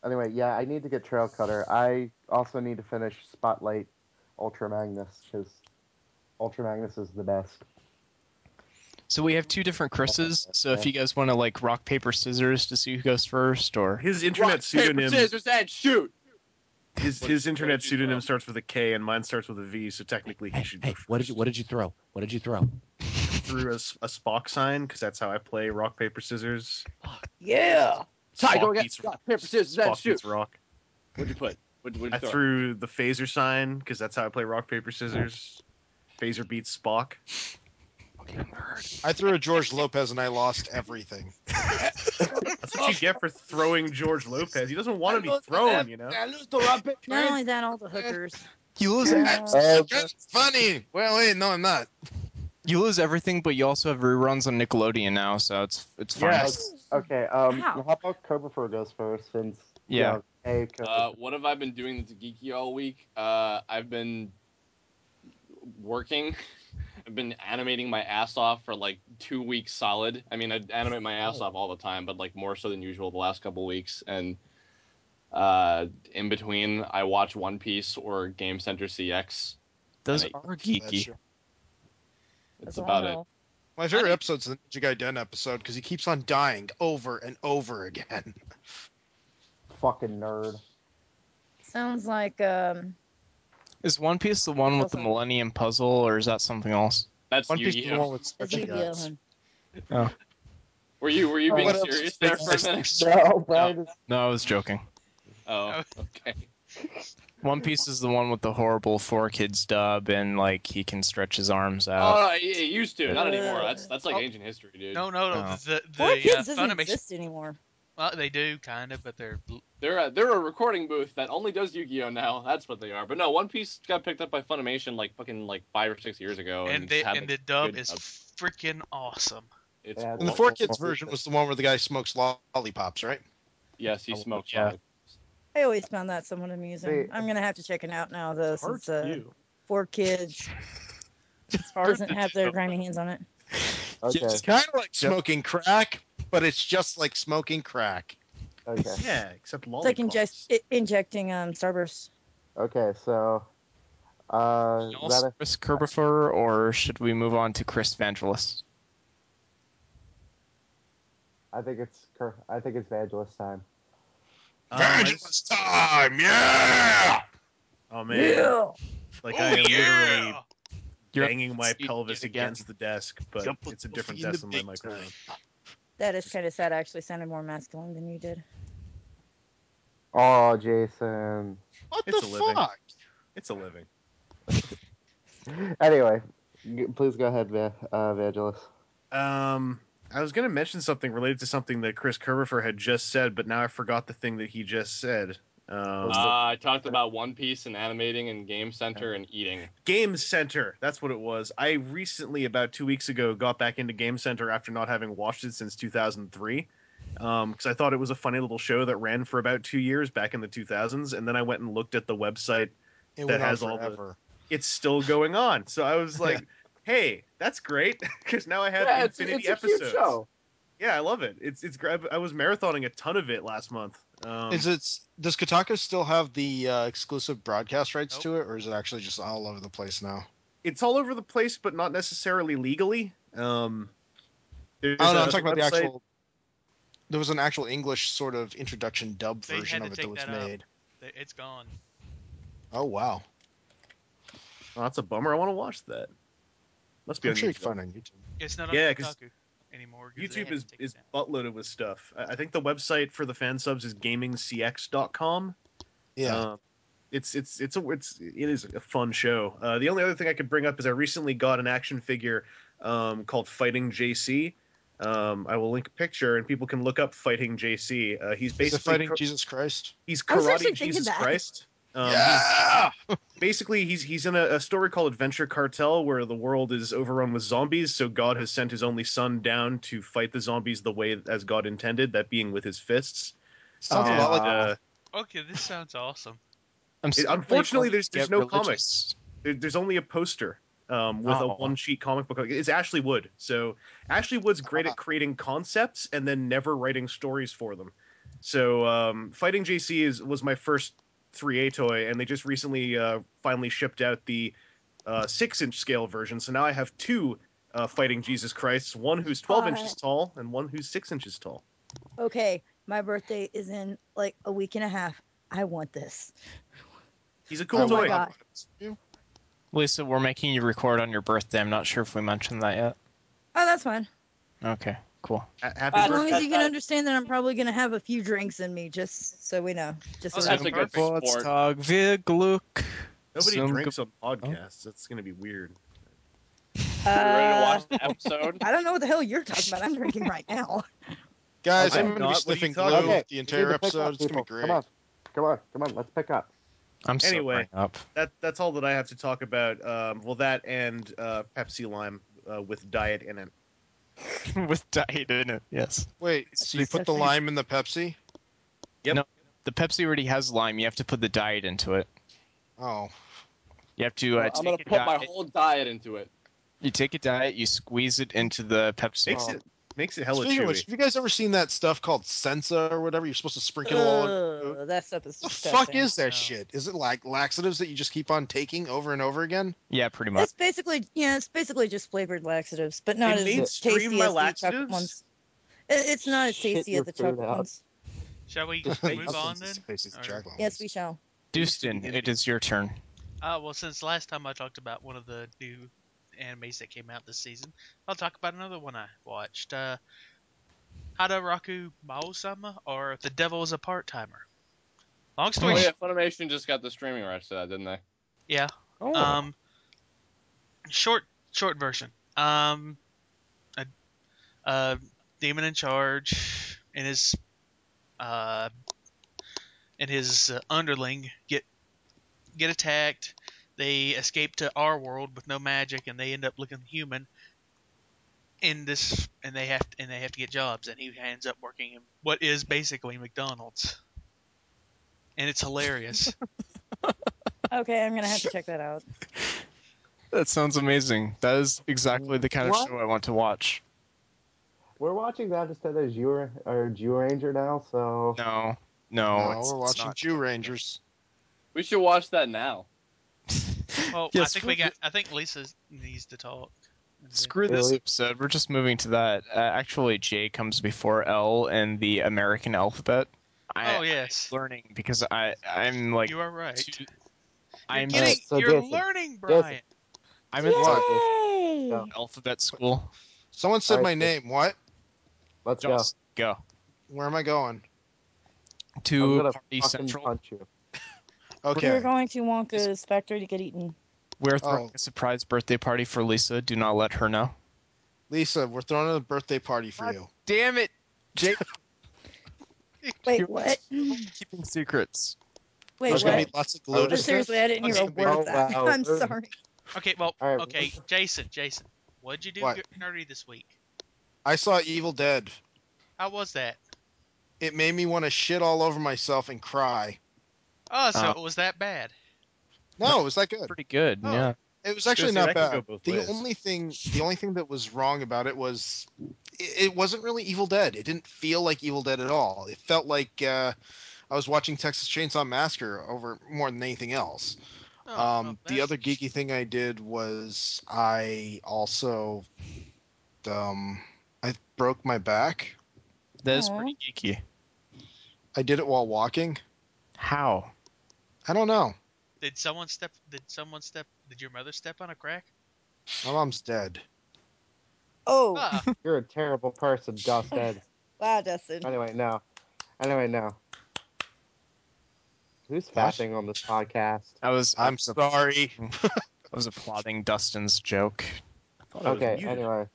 [SPEAKER 6] Anyway, yeah, I need to get Trail Cutter. I also need to finish Spotlight Ultra Magnus, because Ultra Magnus is the best.
[SPEAKER 1] So we have two different Chris's. So if you guys want to like rock paper scissors to see who goes first, or
[SPEAKER 7] His internet pseudonym.
[SPEAKER 4] Paper, scissors, and shoot.
[SPEAKER 7] His internet pseudonym starts with a K and mine starts with a V, so technically he should.
[SPEAKER 10] Hey, what did you throw? What did you throw?
[SPEAKER 7] Threw a Spock sign because that's how I play rock paper scissors.
[SPEAKER 3] Yeah.
[SPEAKER 4] Ty, go
[SPEAKER 7] Spock
[SPEAKER 4] again.
[SPEAKER 7] beats-
[SPEAKER 4] Rock, paper, scissors, and
[SPEAKER 7] Spock
[SPEAKER 4] shoot.
[SPEAKER 7] beats rock.
[SPEAKER 4] What'd you put? What'd you
[SPEAKER 7] I
[SPEAKER 4] throw?
[SPEAKER 7] threw the phaser sign because that's how I play rock paper scissors. Phaser beats Spock.
[SPEAKER 8] I threw a George Lopez and I lost everything.
[SPEAKER 7] That's what you get for throwing George Lopez. He doesn't want to be thrown, you know.
[SPEAKER 3] Not only that, all the hookers.
[SPEAKER 1] you lose
[SPEAKER 8] That's funny. Well, wait, no, I'm not.
[SPEAKER 1] you lose everything, but you also have reruns on Nickelodeon now, so it's fine.
[SPEAKER 7] Yes.
[SPEAKER 6] Okay,
[SPEAKER 3] Wow.
[SPEAKER 6] how about Cobra Fur goes first, since
[SPEAKER 1] Yeah.
[SPEAKER 6] Hey,
[SPEAKER 4] What have I been doing that's geeky all week? I've been working. I've been animating my ass off for like 2 weeks solid. I mean, I animate my ass off all the time, but like more so than usual the last couple weeks. And in between, I watch One Piece or Game Center CX.
[SPEAKER 1] Those
[SPEAKER 4] And
[SPEAKER 1] are geeky.
[SPEAKER 8] That's true.
[SPEAKER 4] It's
[SPEAKER 3] That's
[SPEAKER 4] about
[SPEAKER 3] all I
[SPEAKER 4] it.
[SPEAKER 3] know.
[SPEAKER 8] My favorite episode's the Ninja Gaiden episode because he keeps on dying over and over again.
[SPEAKER 6] fucking nerd.
[SPEAKER 3] Sounds like
[SPEAKER 1] Is One Piece the one with the
[SPEAKER 3] Also-
[SPEAKER 1] Millennium Puzzle, or is that something else?
[SPEAKER 4] That's
[SPEAKER 8] One Piece is the one
[SPEAKER 4] Yu-Gi-Oh.
[SPEAKER 8] with
[SPEAKER 3] it's
[SPEAKER 8] stretchy
[SPEAKER 3] Yu-Gi-Oh!
[SPEAKER 8] guts.
[SPEAKER 3] hun.
[SPEAKER 4] Were you being
[SPEAKER 8] What else
[SPEAKER 4] serious
[SPEAKER 8] is
[SPEAKER 4] there
[SPEAKER 8] big
[SPEAKER 4] for a
[SPEAKER 8] sisters?
[SPEAKER 4] minute?
[SPEAKER 6] No, Brian is
[SPEAKER 1] No, I was joking.
[SPEAKER 4] Oh, okay.
[SPEAKER 1] One Piece is the one with the horrible 4Kids dub, and like he can stretch his arms
[SPEAKER 4] Oh,
[SPEAKER 1] out.
[SPEAKER 4] no, it used to. Not anymore. That's like
[SPEAKER 2] Oh.
[SPEAKER 4] ancient history, dude.
[SPEAKER 2] No.
[SPEAKER 1] Oh.
[SPEAKER 2] The
[SPEAKER 3] Four Kids doesn't
[SPEAKER 2] Funimation.
[SPEAKER 3] exist anymore.
[SPEAKER 2] Well, they do kind of, but they're
[SPEAKER 4] They're a recording booth that only does Yu-Gi-Oh now. That's what they are. But no, One Piece got picked up by Funimation like fucking like 5 or 6 years ago,
[SPEAKER 2] and the dub is freaking awesome.
[SPEAKER 4] It's
[SPEAKER 6] Yeah,
[SPEAKER 8] And the
[SPEAKER 4] cool.
[SPEAKER 8] 4Kids version was the one where the guy smokes lollipops, right?
[SPEAKER 4] Yes, he smokes.
[SPEAKER 1] Yeah.
[SPEAKER 3] I always found that somewhat amusing.
[SPEAKER 6] Wait.
[SPEAKER 3] I'm gonna have to check it out now though,
[SPEAKER 7] Hard
[SPEAKER 3] since
[SPEAKER 7] to do.
[SPEAKER 3] 4 Kids
[SPEAKER 1] It's hard
[SPEAKER 3] doesn't have their grimy hands on it.
[SPEAKER 6] okay.
[SPEAKER 8] It's kind of like smoking crack, but it's just like smoking crack.
[SPEAKER 6] Okay.
[SPEAKER 7] Yeah, except
[SPEAKER 3] It's like
[SPEAKER 7] lollipops.
[SPEAKER 3] injecting Starburst.
[SPEAKER 6] Okay. So, that
[SPEAKER 1] Chris Kerbifer, or should we move on to Chris Vangelis?
[SPEAKER 6] I think it's Vangelis time.
[SPEAKER 8] Vangelis time, yeah!
[SPEAKER 7] Oh man, like I am literally
[SPEAKER 1] You're
[SPEAKER 7] banging my
[SPEAKER 1] up to speed
[SPEAKER 7] pelvis
[SPEAKER 1] again.
[SPEAKER 7] against the desk, but
[SPEAKER 8] Jump with
[SPEAKER 7] it's a
[SPEAKER 8] the
[SPEAKER 7] different
[SPEAKER 8] feet in
[SPEAKER 7] desk
[SPEAKER 8] the
[SPEAKER 7] than my
[SPEAKER 8] big
[SPEAKER 7] microphone.
[SPEAKER 3] That is kind of sad. I actually sounded more masculine than you did.
[SPEAKER 6] Oh, Jason.
[SPEAKER 8] What
[SPEAKER 7] It's
[SPEAKER 8] the
[SPEAKER 7] a living.
[SPEAKER 8] fuck?
[SPEAKER 7] It's a living.
[SPEAKER 6] Anyway, please go ahead, Vangelis.
[SPEAKER 7] I was gonna mention something related to something that Chris Kerbifer had just said, but now I forgot the thing that he just said.
[SPEAKER 4] I talked about One Piece and animating and Game Center and eating.
[SPEAKER 7] Game Center, that's what it was. I recently, about 2 weeks ago, got back into Game Center after not having watched it since 2003. Because I thought it was a funny little show that ran for about 2 years back in the 2000s, and then I went and looked at the website
[SPEAKER 8] It
[SPEAKER 7] that
[SPEAKER 8] went on
[SPEAKER 7] has all
[SPEAKER 8] forever.
[SPEAKER 7] it's still going on. So I was like, hey, that's great, because now I have
[SPEAKER 6] Yeah, it's
[SPEAKER 7] infinity
[SPEAKER 6] a
[SPEAKER 7] episodes.
[SPEAKER 6] cute show.
[SPEAKER 7] Yeah, I love it. It's great. I was marathoning a ton of it last month.
[SPEAKER 8] Does Kotaku still have the exclusive broadcast rights
[SPEAKER 2] Nope.
[SPEAKER 8] to it, or is it actually just all over the place now?
[SPEAKER 7] It's all over the place, but not necessarily legally. There's
[SPEAKER 8] I don't know. I'm
[SPEAKER 7] a
[SPEAKER 8] talking about the
[SPEAKER 7] website-
[SPEAKER 8] actual. There was an actual English sort of introduction dub
[SPEAKER 2] They
[SPEAKER 8] version
[SPEAKER 2] had
[SPEAKER 8] of
[SPEAKER 2] to
[SPEAKER 8] it that
[SPEAKER 2] take
[SPEAKER 8] was
[SPEAKER 2] that out.
[SPEAKER 8] made.
[SPEAKER 2] It's gone.
[SPEAKER 8] Oh wow!
[SPEAKER 7] Oh, that's a bummer. I want to watch that. Must be
[SPEAKER 8] I'm
[SPEAKER 7] on
[SPEAKER 8] sure you
[SPEAKER 7] YouTube.
[SPEAKER 8] can find it on YouTube.
[SPEAKER 2] It's not on
[SPEAKER 7] Yeah, 'cause
[SPEAKER 2] Kotaku anymore. 'Cause they
[SPEAKER 7] YouTube
[SPEAKER 2] had
[SPEAKER 7] is
[SPEAKER 2] to take it down.
[SPEAKER 7] buttloaded with stuff. I think the website for the fan subs is gamingcx.com.
[SPEAKER 8] Yeah.
[SPEAKER 7] It is a fun show. The only other thing I could bring up is I recently got an action figure called Fighting JC. I will link a picture and people can look up Fighting JC. He's
[SPEAKER 8] Is it
[SPEAKER 7] basically
[SPEAKER 8] fighting Jesus Christ?
[SPEAKER 7] he's
[SPEAKER 3] I was actually
[SPEAKER 7] karate
[SPEAKER 3] thinking
[SPEAKER 7] Jesus
[SPEAKER 3] that.
[SPEAKER 7] Christ.
[SPEAKER 8] Yeah.
[SPEAKER 7] Basically he's in a story called Adventure Cartel where the world is overrun with zombies, so God has sent his only son down to fight the zombies the way as God intended, that being with his fists.
[SPEAKER 8] Sounds a lot like.
[SPEAKER 2] Okay, this sounds awesome.
[SPEAKER 7] Unfortunately, there's
[SPEAKER 1] Get
[SPEAKER 7] no
[SPEAKER 1] religious.
[SPEAKER 7] comics. There's only a poster with a one sheet comic book. It's Ashley Wood. So Ashley Wood's great at creating concepts and then never writing stories for them. So Fighting JC was my first 3A toy, and they just recently finally shipped out the 6-inch scale version. So now I have two Fighting Jesus Christs, one who's 12 inches tall and one who's 6 inches tall.
[SPEAKER 3] Okay, my birthday is in like a week and a half. I want this.
[SPEAKER 7] He's a cool
[SPEAKER 3] Oh my
[SPEAKER 7] toy.
[SPEAKER 3] God.
[SPEAKER 1] Lisa, we're making you record on your birthday. I'm not sure if we mentioned that yet.
[SPEAKER 3] Oh, that's fine.
[SPEAKER 1] Okay, cool.
[SPEAKER 7] Happy
[SPEAKER 3] As long
[SPEAKER 7] birthday.
[SPEAKER 3] as you can understand that I'm probably going to have a few drinks in me, just so we know. Just
[SPEAKER 2] Oh,
[SPEAKER 3] so
[SPEAKER 2] that's
[SPEAKER 3] we
[SPEAKER 2] a
[SPEAKER 3] know.
[SPEAKER 2] good sport.
[SPEAKER 1] Geburtstag, wir Glück.
[SPEAKER 7] Nobody
[SPEAKER 1] Zum
[SPEAKER 7] drinks on podcasts. That's going to be weird.
[SPEAKER 4] You ready to watch the episode?
[SPEAKER 3] I don't know what the hell you're talking about. I'm drinking right now.
[SPEAKER 8] Guys,
[SPEAKER 7] I'm
[SPEAKER 8] I'm going to
[SPEAKER 7] not.
[SPEAKER 8] be
[SPEAKER 7] What are you
[SPEAKER 8] sniffing
[SPEAKER 7] talking
[SPEAKER 8] glue
[SPEAKER 7] about?
[SPEAKER 8] the entire
[SPEAKER 6] we need to pick
[SPEAKER 8] episode.
[SPEAKER 6] up,
[SPEAKER 8] It's going to be
[SPEAKER 6] people.
[SPEAKER 8] great.
[SPEAKER 6] Come on, let's pick up.
[SPEAKER 1] I'm
[SPEAKER 7] Anyway.
[SPEAKER 1] sobering up.
[SPEAKER 7] That's all that I have to talk about. That and Pepsi Lime with diet in it.
[SPEAKER 1] With diet in it, yes.
[SPEAKER 8] Wait, so you put the lime in the Pepsi?
[SPEAKER 7] Yep.
[SPEAKER 1] No. The Pepsi already has lime. You have to put the diet into it.
[SPEAKER 8] Oh.
[SPEAKER 1] You have to
[SPEAKER 4] I'm gonna
[SPEAKER 1] take a
[SPEAKER 4] put my
[SPEAKER 1] diet.
[SPEAKER 4] whole diet into it.
[SPEAKER 1] You take a diet, you squeeze it into the Pepsi.
[SPEAKER 7] Makes it hella
[SPEAKER 8] Speaking of
[SPEAKER 7] chewy.
[SPEAKER 8] which, have you guys ever seen that stuff called Sensa or whatever? You're supposed to sprinkle all over food.
[SPEAKER 3] That stuff is
[SPEAKER 8] What the
[SPEAKER 3] disgusting.
[SPEAKER 8] fuck is that
[SPEAKER 2] No.
[SPEAKER 8] shit? Is it like laxatives that you just keep on taking over and over again?
[SPEAKER 1] Yeah, pretty much.
[SPEAKER 3] It's basically just flavored laxatives, but not
[SPEAKER 7] They
[SPEAKER 3] as
[SPEAKER 7] mainstream
[SPEAKER 3] tasty
[SPEAKER 7] my
[SPEAKER 3] as the chocolate
[SPEAKER 7] laxatives?
[SPEAKER 3] ones. It's not as
[SPEAKER 6] Shit
[SPEAKER 3] tasty
[SPEAKER 6] your
[SPEAKER 3] as the
[SPEAKER 6] food
[SPEAKER 3] chocolate
[SPEAKER 6] out.
[SPEAKER 3] ones.
[SPEAKER 2] Shall we
[SPEAKER 6] Just
[SPEAKER 2] move
[SPEAKER 6] nothing
[SPEAKER 2] on then? Or-
[SPEAKER 3] Yes, we shall.
[SPEAKER 1] Dustin, it is your turn.
[SPEAKER 2] Well, since last time I talked about one of the new animes that came out this season, I'll talk about another one I watched. Hadaraku Mao-sama, or The Devil is a Part-Timer. Long story
[SPEAKER 4] Oh yeah,
[SPEAKER 2] short,
[SPEAKER 4] Funimation just got the streaming rights to that, didn't they?
[SPEAKER 2] yeah.
[SPEAKER 1] Oh.
[SPEAKER 2] Short version. A demon in charge and his underling get attacked. They escape to our world with no magic, and they end up looking human. And they have to get jobs, and he ends up working in what is basically McDonald's, and it's hilarious.
[SPEAKER 3] Okay, I'm gonna have to check that out.
[SPEAKER 1] That sounds amazing. That is exactly the kind of
[SPEAKER 6] What?
[SPEAKER 1] show I want to watch.
[SPEAKER 6] We're watching that instead of Zyuranger now, so
[SPEAKER 1] No,
[SPEAKER 8] No,
[SPEAKER 1] it's
[SPEAKER 8] we're watching
[SPEAKER 1] not.
[SPEAKER 8] Jew Rangers.
[SPEAKER 4] We should watch that now.
[SPEAKER 2] Well,
[SPEAKER 1] Yes,
[SPEAKER 2] I think Lisa needs to talk.
[SPEAKER 1] Screw this
[SPEAKER 6] Really?
[SPEAKER 1] episode. We're just moving to that. Actually, J comes before L in the American alphabet.
[SPEAKER 2] Oh yes,
[SPEAKER 1] I'm learning because I'm like
[SPEAKER 2] you are right.
[SPEAKER 1] I'm
[SPEAKER 6] so
[SPEAKER 2] You're
[SPEAKER 6] Jason,
[SPEAKER 2] learning, Brian.
[SPEAKER 1] I'm in
[SPEAKER 8] What?
[SPEAKER 3] Yay!
[SPEAKER 1] alphabet school.
[SPEAKER 8] Someone said
[SPEAKER 6] All right,
[SPEAKER 8] my name. What?
[SPEAKER 6] let's go.
[SPEAKER 1] Just go
[SPEAKER 8] Where am I going?
[SPEAKER 6] I'm
[SPEAKER 1] to
[SPEAKER 6] gonna
[SPEAKER 1] Party
[SPEAKER 6] fucking
[SPEAKER 1] Central.
[SPEAKER 6] punch you.
[SPEAKER 8] Okay.
[SPEAKER 3] We're going to Wonka's factory to get eaten.
[SPEAKER 1] We're throwing
[SPEAKER 8] Oh.
[SPEAKER 1] a surprise birthday party for Lisa. Do not let her know.
[SPEAKER 8] Lisa, we're throwing a birthday party for you.
[SPEAKER 1] Damn it, Jake!
[SPEAKER 3] Wait,
[SPEAKER 1] You're
[SPEAKER 3] what?
[SPEAKER 1] keeping secrets.
[SPEAKER 3] Wait,
[SPEAKER 8] There's
[SPEAKER 3] what?
[SPEAKER 8] gonna be lots of
[SPEAKER 6] Oh,
[SPEAKER 8] Lotus.
[SPEAKER 3] Seriously, I didn't hear a
[SPEAKER 8] Okay,
[SPEAKER 3] word
[SPEAKER 6] oh,
[SPEAKER 3] of that.
[SPEAKER 6] wow.
[SPEAKER 3] I'm sorry.
[SPEAKER 2] Okay, well,
[SPEAKER 6] All right,
[SPEAKER 2] okay, Jason, what'd you do
[SPEAKER 8] What?
[SPEAKER 2] nerdy this week?
[SPEAKER 8] I saw Evil Dead.
[SPEAKER 2] How was that?
[SPEAKER 8] It made me want to shit all over myself and cry.
[SPEAKER 2] Oh, so it was that bad.
[SPEAKER 8] No, it was that good.
[SPEAKER 1] Pretty good.
[SPEAKER 2] Oh.
[SPEAKER 1] Yeah.
[SPEAKER 8] It was actually
[SPEAKER 7] See,
[SPEAKER 8] not
[SPEAKER 7] that could go
[SPEAKER 8] bad.
[SPEAKER 7] both
[SPEAKER 8] The
[SPEAKER 7] ways.
[SPEAKER 8] only thing that was wrong about it was it wasn't really Evil Dead. It didn't feel like Evil Dead at all. It felt like I was watching Texas Chainsaw Massacre over more than anything else. The other geeky thing I did was I also I broke my back.
[SPEAKER 1] That is
[SPEAKER 3] Aw.
[SPEAKER 1] pretty geeky.
[SPEAKER 8] I did it while walking.
[SPEAKER 1] How?
[SPEAKER 8] I don't know.
[SPEAKER 2] Did your mother step on a crack?
[SPEAKER 8] My mom's dead.
[SPEAKER 3] Oh,
[SPEAKER 2] Ah,
[SPEAKER 6] You're a terrible person, Dustin.
[SPEAKER 3] wow, Dustin.
[SPEAKER 6] Anyway, no. Who's
[SPEAKER 8] What?
[SPEAKER 6] fapping on this podcast?
[SPEAKER 8] I'm sorry.
[SPEAKER 1] I was applauding Dustin's joke.
[SPEAKER 6] Okay, anyway.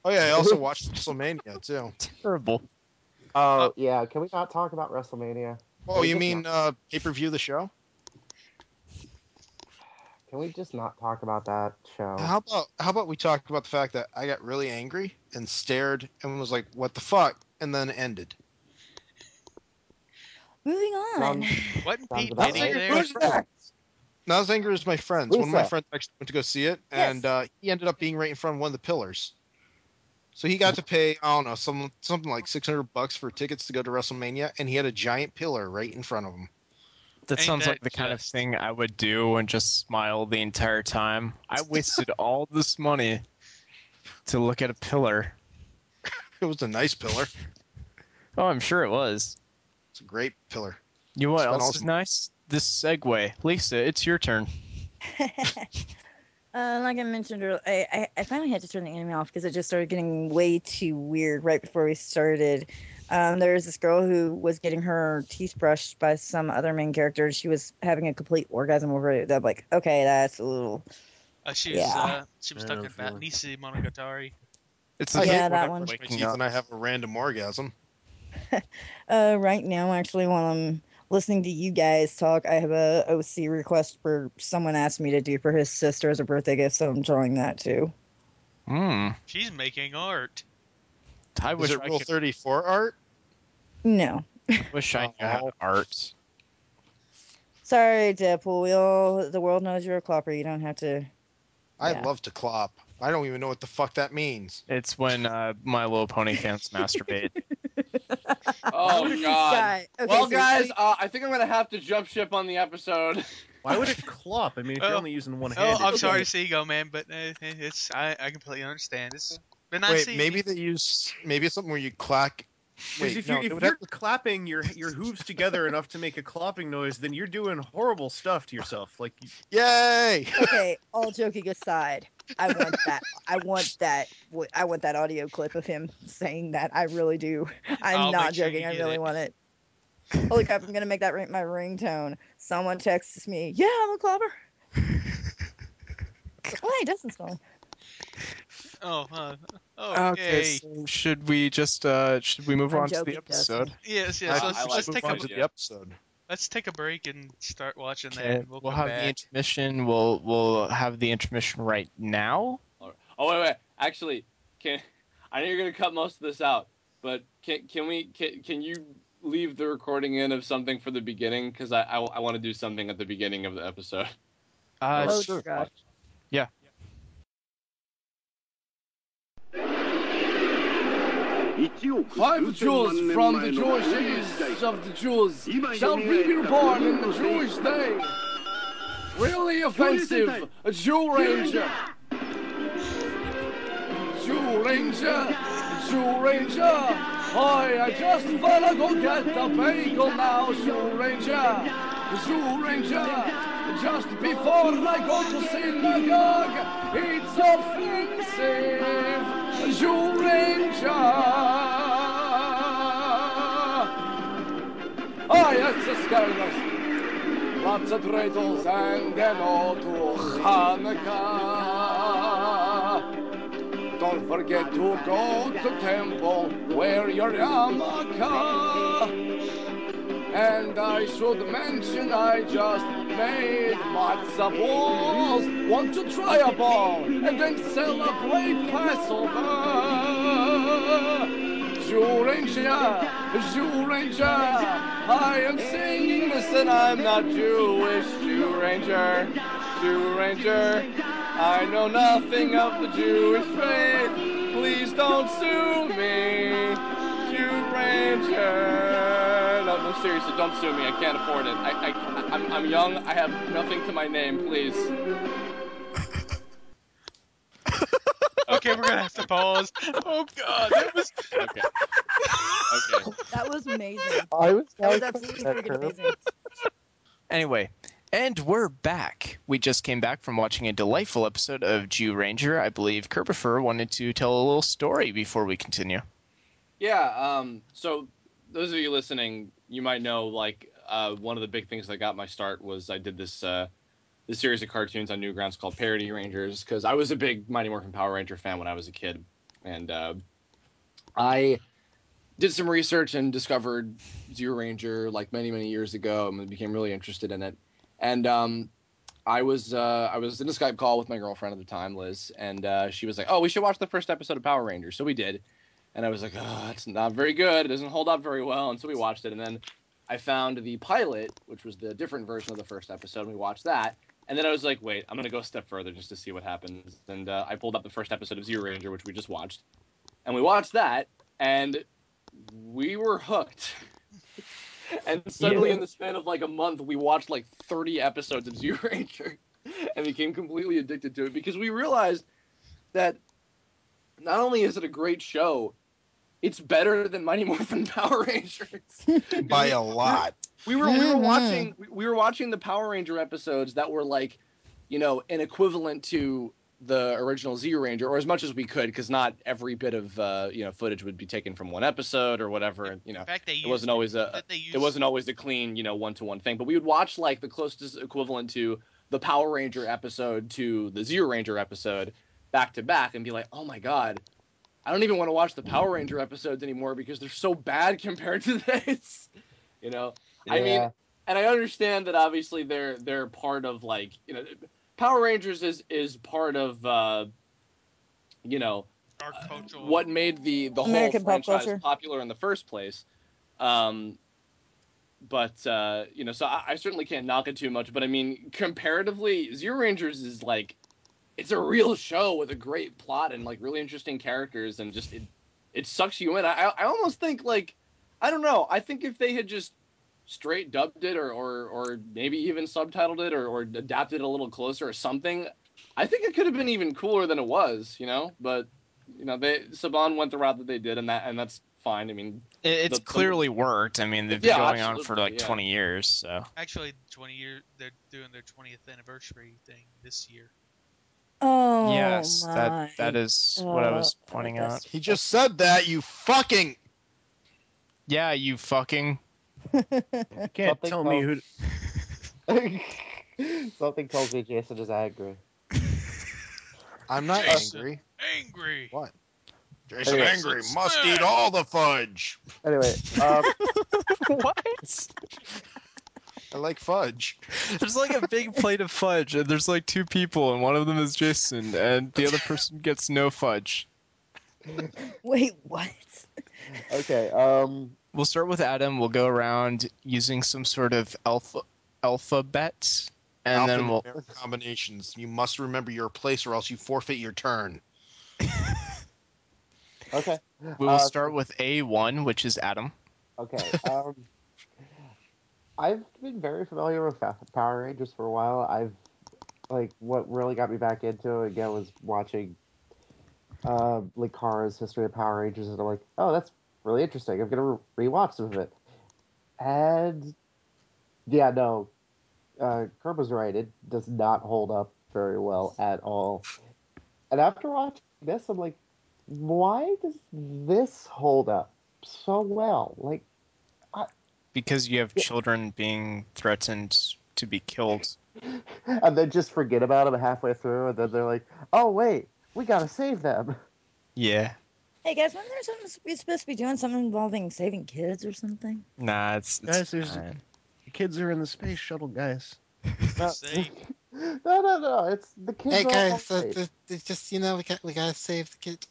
[SPEAKER 8] Oh yeah, I also watched WrestleMania too.
[SPEAKER 1] Terrible.
[SPEAKER 6] Oh, yeah, can we not talk about WrestleMania?
[SPEAKER 8] Oh, you
[SPEAKER 6] just
[SPEAKER 8] mean pay-per-view the show?
[SPEAKER 6] Can we just not talk about that show?
[SPEAKER 8] How about we talk about the fact that I got really angry and stared and was like, "What the fuck?" and then ended.
[SPEAKER 3] Moving on.
[SPEAKER 2] wasn't
[SPEAKER 6] Sounds
[SPEAKER 2] Pete
[SPEAKER 6] about
[SPEAKER 2] Diddy
[SPEAKER 6] right.
[SPEAKER 2] there?
[SPEAKER 8] Not as angry as my friends. One of my
[SPEAKER 6] Lisa.
[SPEAKER 8] friends actually went to go see it,
[SPEAKER 3] Yes.
[SPEAKER 8] and he ended up being right in front of one of the pillars. So he got to pay, I don't know, something like $600 for tickets to go to WrestleMania, and he had a giant pillar right in front of him.
[SPEAKER 1] That
[SPEAKER 2] Ain't
[SPEAKER 1] sounds
[SPEAKER 2] that
[SPEAKER 1] like the kind of
[SPEAKER 2] just-
[SPEAKER 1] thing I would do and just smile the entire time. I wasted all this money to look at a pillar.
[SPEAKER 8] It was a nice pillar.
[SPEAKER 1] Oh, I'm sure it was.
[SPEAKER 8] It's a great pillar.
[SPEAKER 1] You know what
[SPEAKER 8] Spent all
[SPEAKER 1] else is nice? This segue. Lisa, it's your turn.
[SPEAKER 3] Like I mentioned earlier, I finally had to turn the anime off because it just started getting way too weird right before we started. There was this girl who was getting her teeth brushed by some other main character. She was having a complete orgasm over it. I'm like, okay, that's a little.
[SPEAKER 2] She
[SPEAKER 3] Yeah.
[SPEAKER 2] was talking about Nisi Monogatari.
[SPEAKER 1] It's
[SPEAKER 8] I
[SPEAKER 1] the
[SPEAKER 8] hate
[SPEAKER 3] Yeah,
[SPEAKER 8] when
[SPEAKER 3] that
[SPEAKER 8] I
[SPEAKER 3] one.
[SPEAKER 8] brush my
[SPEAKER 1] Waking
[SPEAKER 8] teeth
[SPEAKER 1] up.
[SPEAKER 8] and I have a random orgasm.
[SPEAKER 3] Right now, actually, while I'm listening to you guys talk, I have a OC request for someone asked me to do for his sister as a birthday gift, so I'm drawing that too.
[SPEAKER 2] She's making art.
[SPEAKER 1] I
[SPEAKER 8] Is
[SPEAKER 1] wish
[SPEAKER 8] it
[SPEAKER 1] I
[SPEAKER 8] Rule
[SPEAKER 1] could.
[SPEAKER 8] 34 art?
[SPEAKER 3] No,
[SPEAKER 1] Wish I knew how to art.
[SPEAKER 3] Sorry, Deadpool. The world knows you're a clopper. You don't have to.
[SPEAKER 8] I
[SPEAKER 3] Yeah.
[SPEAKER 8] love to clop. I don't even know what the fuck that means.
[SPEAKER 1] It's when My Little Pony fans masturbate.
[SPEAKER 4] Oh God.
[SPEAKER 3] Guy, okay,
[SPEAKER 4] Well,
[SPEAKER 3] so-
[SPEAKER 4] guys, I think I'm gonna have to jump ship on the episode.
[SPEAKER 7] Why would it clop? I mean, if you're
[SPEAKER 2] Oh.
[SPEAKER 7] only using one
[SPEAKER 2] Oh,
[SPEAKER 7] hand.
[SPEAKER 2] I'm
[SPEAKER 7] it's
[SPEAKER 2] sorry
[SPEAKER 7] okay.
[SPEAKER 2] to see you go, man, but it's I completely understand. It's been nice
[SPEAKER 8] Wait,
[SPEAKER 2] seeing
[SPEAKER 8] maybe
[SPEAKER 2] you.
[SPEAKER 8] they use it's something where you clack.
[SPEAKER 7] Because
[SPEAKER 8] Wait,
[SPEAKER 7] if
[SPEAKER 8] no,
[SPEAKER 7] you're
[SPEAKER 8] they
[SPEAKER 7] if
[SPEAKER 8] would
[SPEAKER 7] you're
[SPEAKER 8] have to-
[SPEAKER 7] clapping your hooves together enough to make a clopping noise, then you're doing horrible stuff to yourself. Like,
[SPEAKER 8] Yay!
[SPEAKER 3] Okay, all joking aside, I want that. I want that audio clip of him saying that. I really do. I'm
[SPEAKER 2] I'll
[SPEAKER 3] not
[SPEAKER 2] make sure
[SPEAKER 3] joking.
[SPEAKER 2] you
[SPEAKER 3] I
[SPEAKER 2] get
[SPEAKER 3] really
[SPEAKER 2] it.
[SPEAKER 3] want it. Holy crap! I'm gonna make that my ringtone. Someone texts me. Yeah, I'm a clobber. Oh, hey, Dustin's calling.
[SPEAKER 2] Oh,
[SPEAKER 1] Okay,
[SPEAKER 2] okay.
[SPEAKER 1] so should we move
[SPEAKER 3] I'm
[SPEAKER 1] on to the
[SPEAKER 3] joking,
[SPEAKER 1] episode?
[SPEAKER 3] Dustin.
[SPEAKER 2] Yes.
[SPEAKER 8] I
[SPEAKER 2] Let's
[SPEAKER 4] like
[SPEAKER 2] take
[SPEAKER 4] this
[SPEAKER 2] a
[SPEAKER 4] idea.
[SPEAKER 8] the episode.
[SPEAKER 2] let's take a break and start watching that.
[SPEAKER 1] Okay,
[SPEAKER 2] And we'll
[SPEAKER 1] we'll
[SPEAKER 2] come
[SPEAKER 1] have the
[SPEAKER 2] back.
[SPEAKER 1] intermission. We'll have the intermission right now.
[SPEAKER 4] Oh wait. Actually, I know you're gonna cut most of this out, but can you leave the recording in of something for the beginning? Because I want to do something at the beginning of the episode.
[SPEAKER 3] Oh,
[SPEAKER 1] Sure.
[SPEAKER 3] gosh.
[SPEAKER 1] Yeah.
[SPEAKER 11] Five Jews from the Jewish age of the Jews shall be reborn in the Jewish day. Really offensive, a Zyuranger. Zyuranger. I just wanna go get a bagel now, Zyuranger. Just before I go to synagogue, it's offensive, Oh, yes, it's scary nice. Lots of dreidels and an old Hanukkah. Don't forget to go to temple, wear your yarmulke. And I should mention I just made matzah balls. Want to try a ball and then celebrate Passover? Zyuranger, I am singing this and I'm not Jewish. Zyuranger, I know nothing of the Jewish faith. Please don't sue me. Zyuranger. No, seriously, don't sue me. I can't afford it. I'm young. I have nothing to my name. Please.
[SPEAKER 2] Okay, we're gonna have to pause. Oh God, that was.
[SPEAKER 4] Okay.
[SPEAKER 3] That was amazing.
[SPEAKER 6] I was
[SPEAKER 3] That was
[SPEAKER 6] like,
[SPEAKER 3] absolutely
[SPEAKER 6] that
[SPEAKER 3] freaking
[SPEAKER 6] curve.
[SPEAKER 3] amazing.
[SPEAKER 1] Anyway, and we're back. We just came back from watching a delightful episode of Zyuranger. I believe Kerbifer wanted to tell a little story before we continue.
[SPEAKER 4] Yeah. So those of you listening, you might know one of the big things that got my start was I did this series of cartoons on Newgrounds called Parody Rangers because I was a big Mighty Morphin Power Ranger fan when I was a kid, and I did some research and discovered Zyuranger like many years ago and became really interested in it. And I was in a Skype call with my girlfriend at the time, Liz, and she was like, "Oh, we should watch the first episode of Power Rangers." So we did, and I was like, "Oh, it's not very good. It doesn't hold up very well." And so we watched it, and then I found the pilot, which was the different version of the first episode, and we watched that. And then I was like, "Wait, I'm gonna go a step further just to see what happens." And I pulled up the first episode of Zyuranger, which we just watched, and we watched that, and we were hooked. And suddenly, in the span of like a month, we watched like 30 episodes of Zyuranger and became completely addicted to it because we realized that not only is it a great show, it's better than Mighty Morphin Power Rangers
[SPEAKER 8] By a lot.
[SPEAKER 4] We were watching the Power Ranger episodes that were like, an equivalent to the original Zyuranger, or as much as we could, because not every bit of footage would be taken from one episode or whatever. And,
[SPEAKER 2] In fact,
[SPEAKER 4] it wasn't always a clean, one-to-one thing. But we would watch like the closest equivalent to the Power Ranger episode to the Zyuranger episode back to back, and be like, oh my god, I don't even want to watch the Power Ranger episodes anymore because they're so bad compared to this. I mean, and I understand that obviously they're part of Power Rangers is part of
[SPEAKER 2] our cultural.
[SPEAKER 4] what made the whole
[SPEAKER 3] American pop
[SPEAKER 4] franchise
[SPEAKER 3] culture.
[SPEAKER 4] popular in the first place. And But so I certainly can't knock it too much. But I mean, comparatively, Zyurangers is like, it's a real show with a great plot and like really interesting characters, and just it sucks you in. I almost think like, I don't know. I think if they had just straight dubbed it or maybe even subtitled it or adapted it a little closer or something, I think it could have been even cooler than it was. But Saban went the route that they did, and that's fine. I mean,
[SPEAKER 1] It's clearly worked. I mean, they've been going on for like 20 years. So
[SPEAKER 2] actually, 20 years. They're doing their 20th anniversary thing this year.
[SPEAKER 3] Oh,
[SPEAKER 1] yes,
[SPEAKER 3] my.
[SPEAKER 1] that is what I was pointing out.
[SPEAKER 8] He just said that, you fucking.
[SPEAKER 1] Yeah, you fucking.
[SPEAKER 7] You can't tell me who.
[SPEAKER 6] Something tells me Jason is angry.
[SPEAKER 8] I'm not angry.
[SPEAKER 2] Angry.
[SPEAKER 8] What? Jason angry. Must eat all the fudge.
[SPEAKER 6] Anyway,
[SPEAKER 1] What?
[SPEAKER 8] I like fudge.
[SPEAKER 1] There's like a big plate of fudge, and there's like two people, and one of them is Jason, and the other person gets no fudge.
[SPEAKER 3] Wait, what?
[SPEAKER 6] Okay,
[SPEAKER 1] We'll start with Adam. We'll go around using some sort of alphabet, and then we'll
[SPEAKER 8] combinations. You must remember your place, or else you forfeit your turn.
[SPEAKER 6] Okay.
[SPEAKER 1] We will start with A1, which is Adam.
[SPEAKER 6] Okay. I've been very familiar with Power Rangers for a while. What really got me back into it again was watching Kara's History of Power Rangers, and I'm like, oh, that's really interesting. I'm gonna rewatch some of it. And yeah, no, Kurt was right. It does not hold up very well at all. And after watching this, I'm like, why does this hold up so well? Like,
[SPEAKER 1] because you have children being threatened to be killed.
[SPEAKER 6] And then just forget about them halfway through, and then they're like, oh, wait, we gotta save them.
[SPEAKER 1] Yeah.
[SPEAKER 3] Hey, guys, wasn't there something you're supposed to be doing? Something involving saving kids or something?
[SPEAKER 1] Nah, it's
[SPEAKER 7] Guys,
[SPEAKER 1] fine.
[SPEAKER 7] The kids are in the space shuttle, guys.
[SPEAKER 6] No, no. It's the kids.
[SPEAKER 8] Hey
[SPEAKER 6] are
[SPEAKER 8] guys,
[SPEAKER 6] all right.
[SPEAKER 8] it's just we gotta save the kids.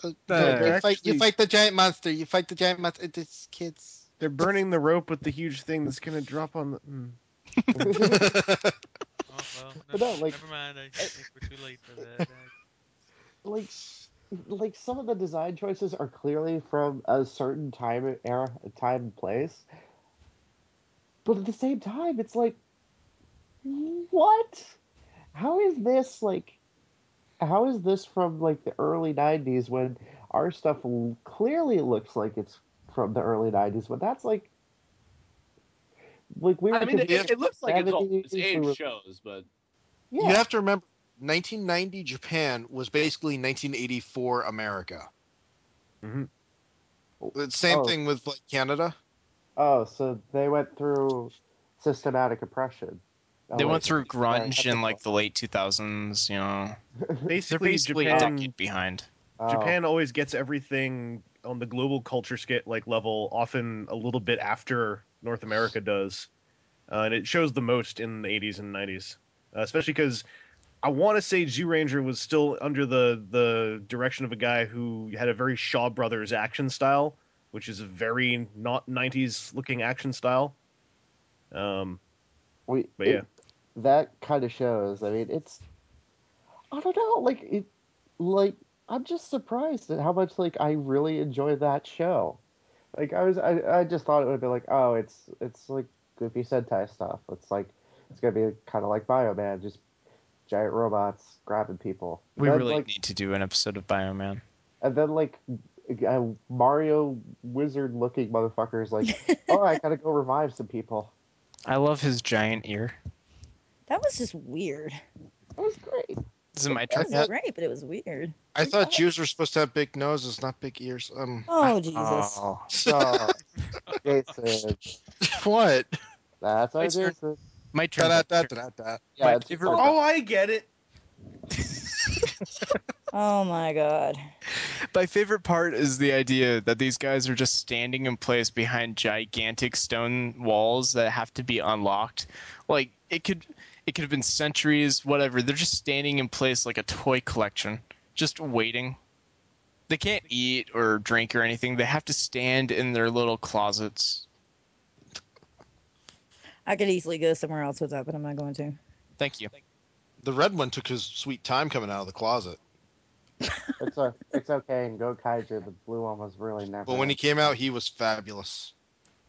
[SPEAKER 8] You fight the giant monster. You fight the giant monster. It's kids.
[SPEAKER 7] They're burning the rope with the huge thing that's gonna drop on the.
[SPEAKER 2] Oh well,
[SPEAKER 6] But no,
[SPEAKER 2] never mind. I think we're too late for that.
[SPEAKER 6] Like some of the design choices are clearly from a certain time and place, but at the same time, it's like, what? How is this How is this from like the early '90s when our stuff clearly looks like it's from the early '90s, but that's like we were.
[SPEAKER 4] I mean, it looks like it's all
[SPEAKER 6] 70s,
[SPEAKER 4] its age shows, but
[SPEAKER 6] yeah.
[SPEAKER 8] You have to remember, 1990 Japan was basically 1984 America.
[SPEAKER 7] Mm-hmm.
[SPEAKER 8] The same thing with like Canada.
[SPEAKER 6] Oh, so they went through systematic oppression.
[SPEAKER 1] They went through grunge in like the late 2000s,
[SPEAKER 7] Basically,
[SPEAKER 1] they're basically a decade behind.
[SPEAKER 7] Japan always gets everything on the global culture level, often a little bit after North America does. And it shows the most in the 80s and 90s. Especially because I want to say Zyuranger was still under the direction of a guy who had a very Shaw Brothers action style, which is a very not 90s looking action style. But yeah.
[SPEAKER 6] That kind of shows. I mean, I don't know, I'm just surprised at how much I really enjoy that show. I just thought it would be like, oh, it's like goofy Sentai stuff. It's gonna be kind of like Bioman, just giant robots grabbing people.
[SPEAKER 1] We really need to do an episode of Bioman.
[SPEAKER 6] And then Mario wizard looking motherfuckers oh, I gotta go revive some people.
[SPEAKER 1] I love his giant ear.
[SPEAKER 3] That was just weird.
[SPEAKER 6] That was great.
[SPEAKER 1] Is it my turn?
[SPEAKER 3] It was great, but it was weird.
[SPEAKER 8] I thought Jews were supposed to have big noses, not big ears.
[SPEAKER 3] Oh, Jesus.
[SPEAKER 6] Oh, Jason.
[SPEAKER 8] What?
[SPEAKER 6] That's our Jason.
[SPEAKER 1] My turn.
[SPEAKER 6] Yeah,
[SPEAKER 7] Oh, I get it.
[SPEAKER 3] Oh my God.
[SPEAKER 1] My favorite part is the idea that these guys are just standing in place behind gigantic stone walls that have to be unlocked. Like it could have been centuries, whatever. They're just standing in place like a toy collection, just waiting. They can't eat or drink or anything. They have to stand in their little closets.
[SPEAKER 3] I could easily go somewhere else with that, but I'm not going to.
[SPEAKER 1] Thank you.
[SPEAKER 8] The red one took his sweet time coming out of the closet.
[SPEAKER 6] It's okay. In Go Kaiju, the blue one was really never.
[SPEAKER 8] But when he came out, he was fabulous.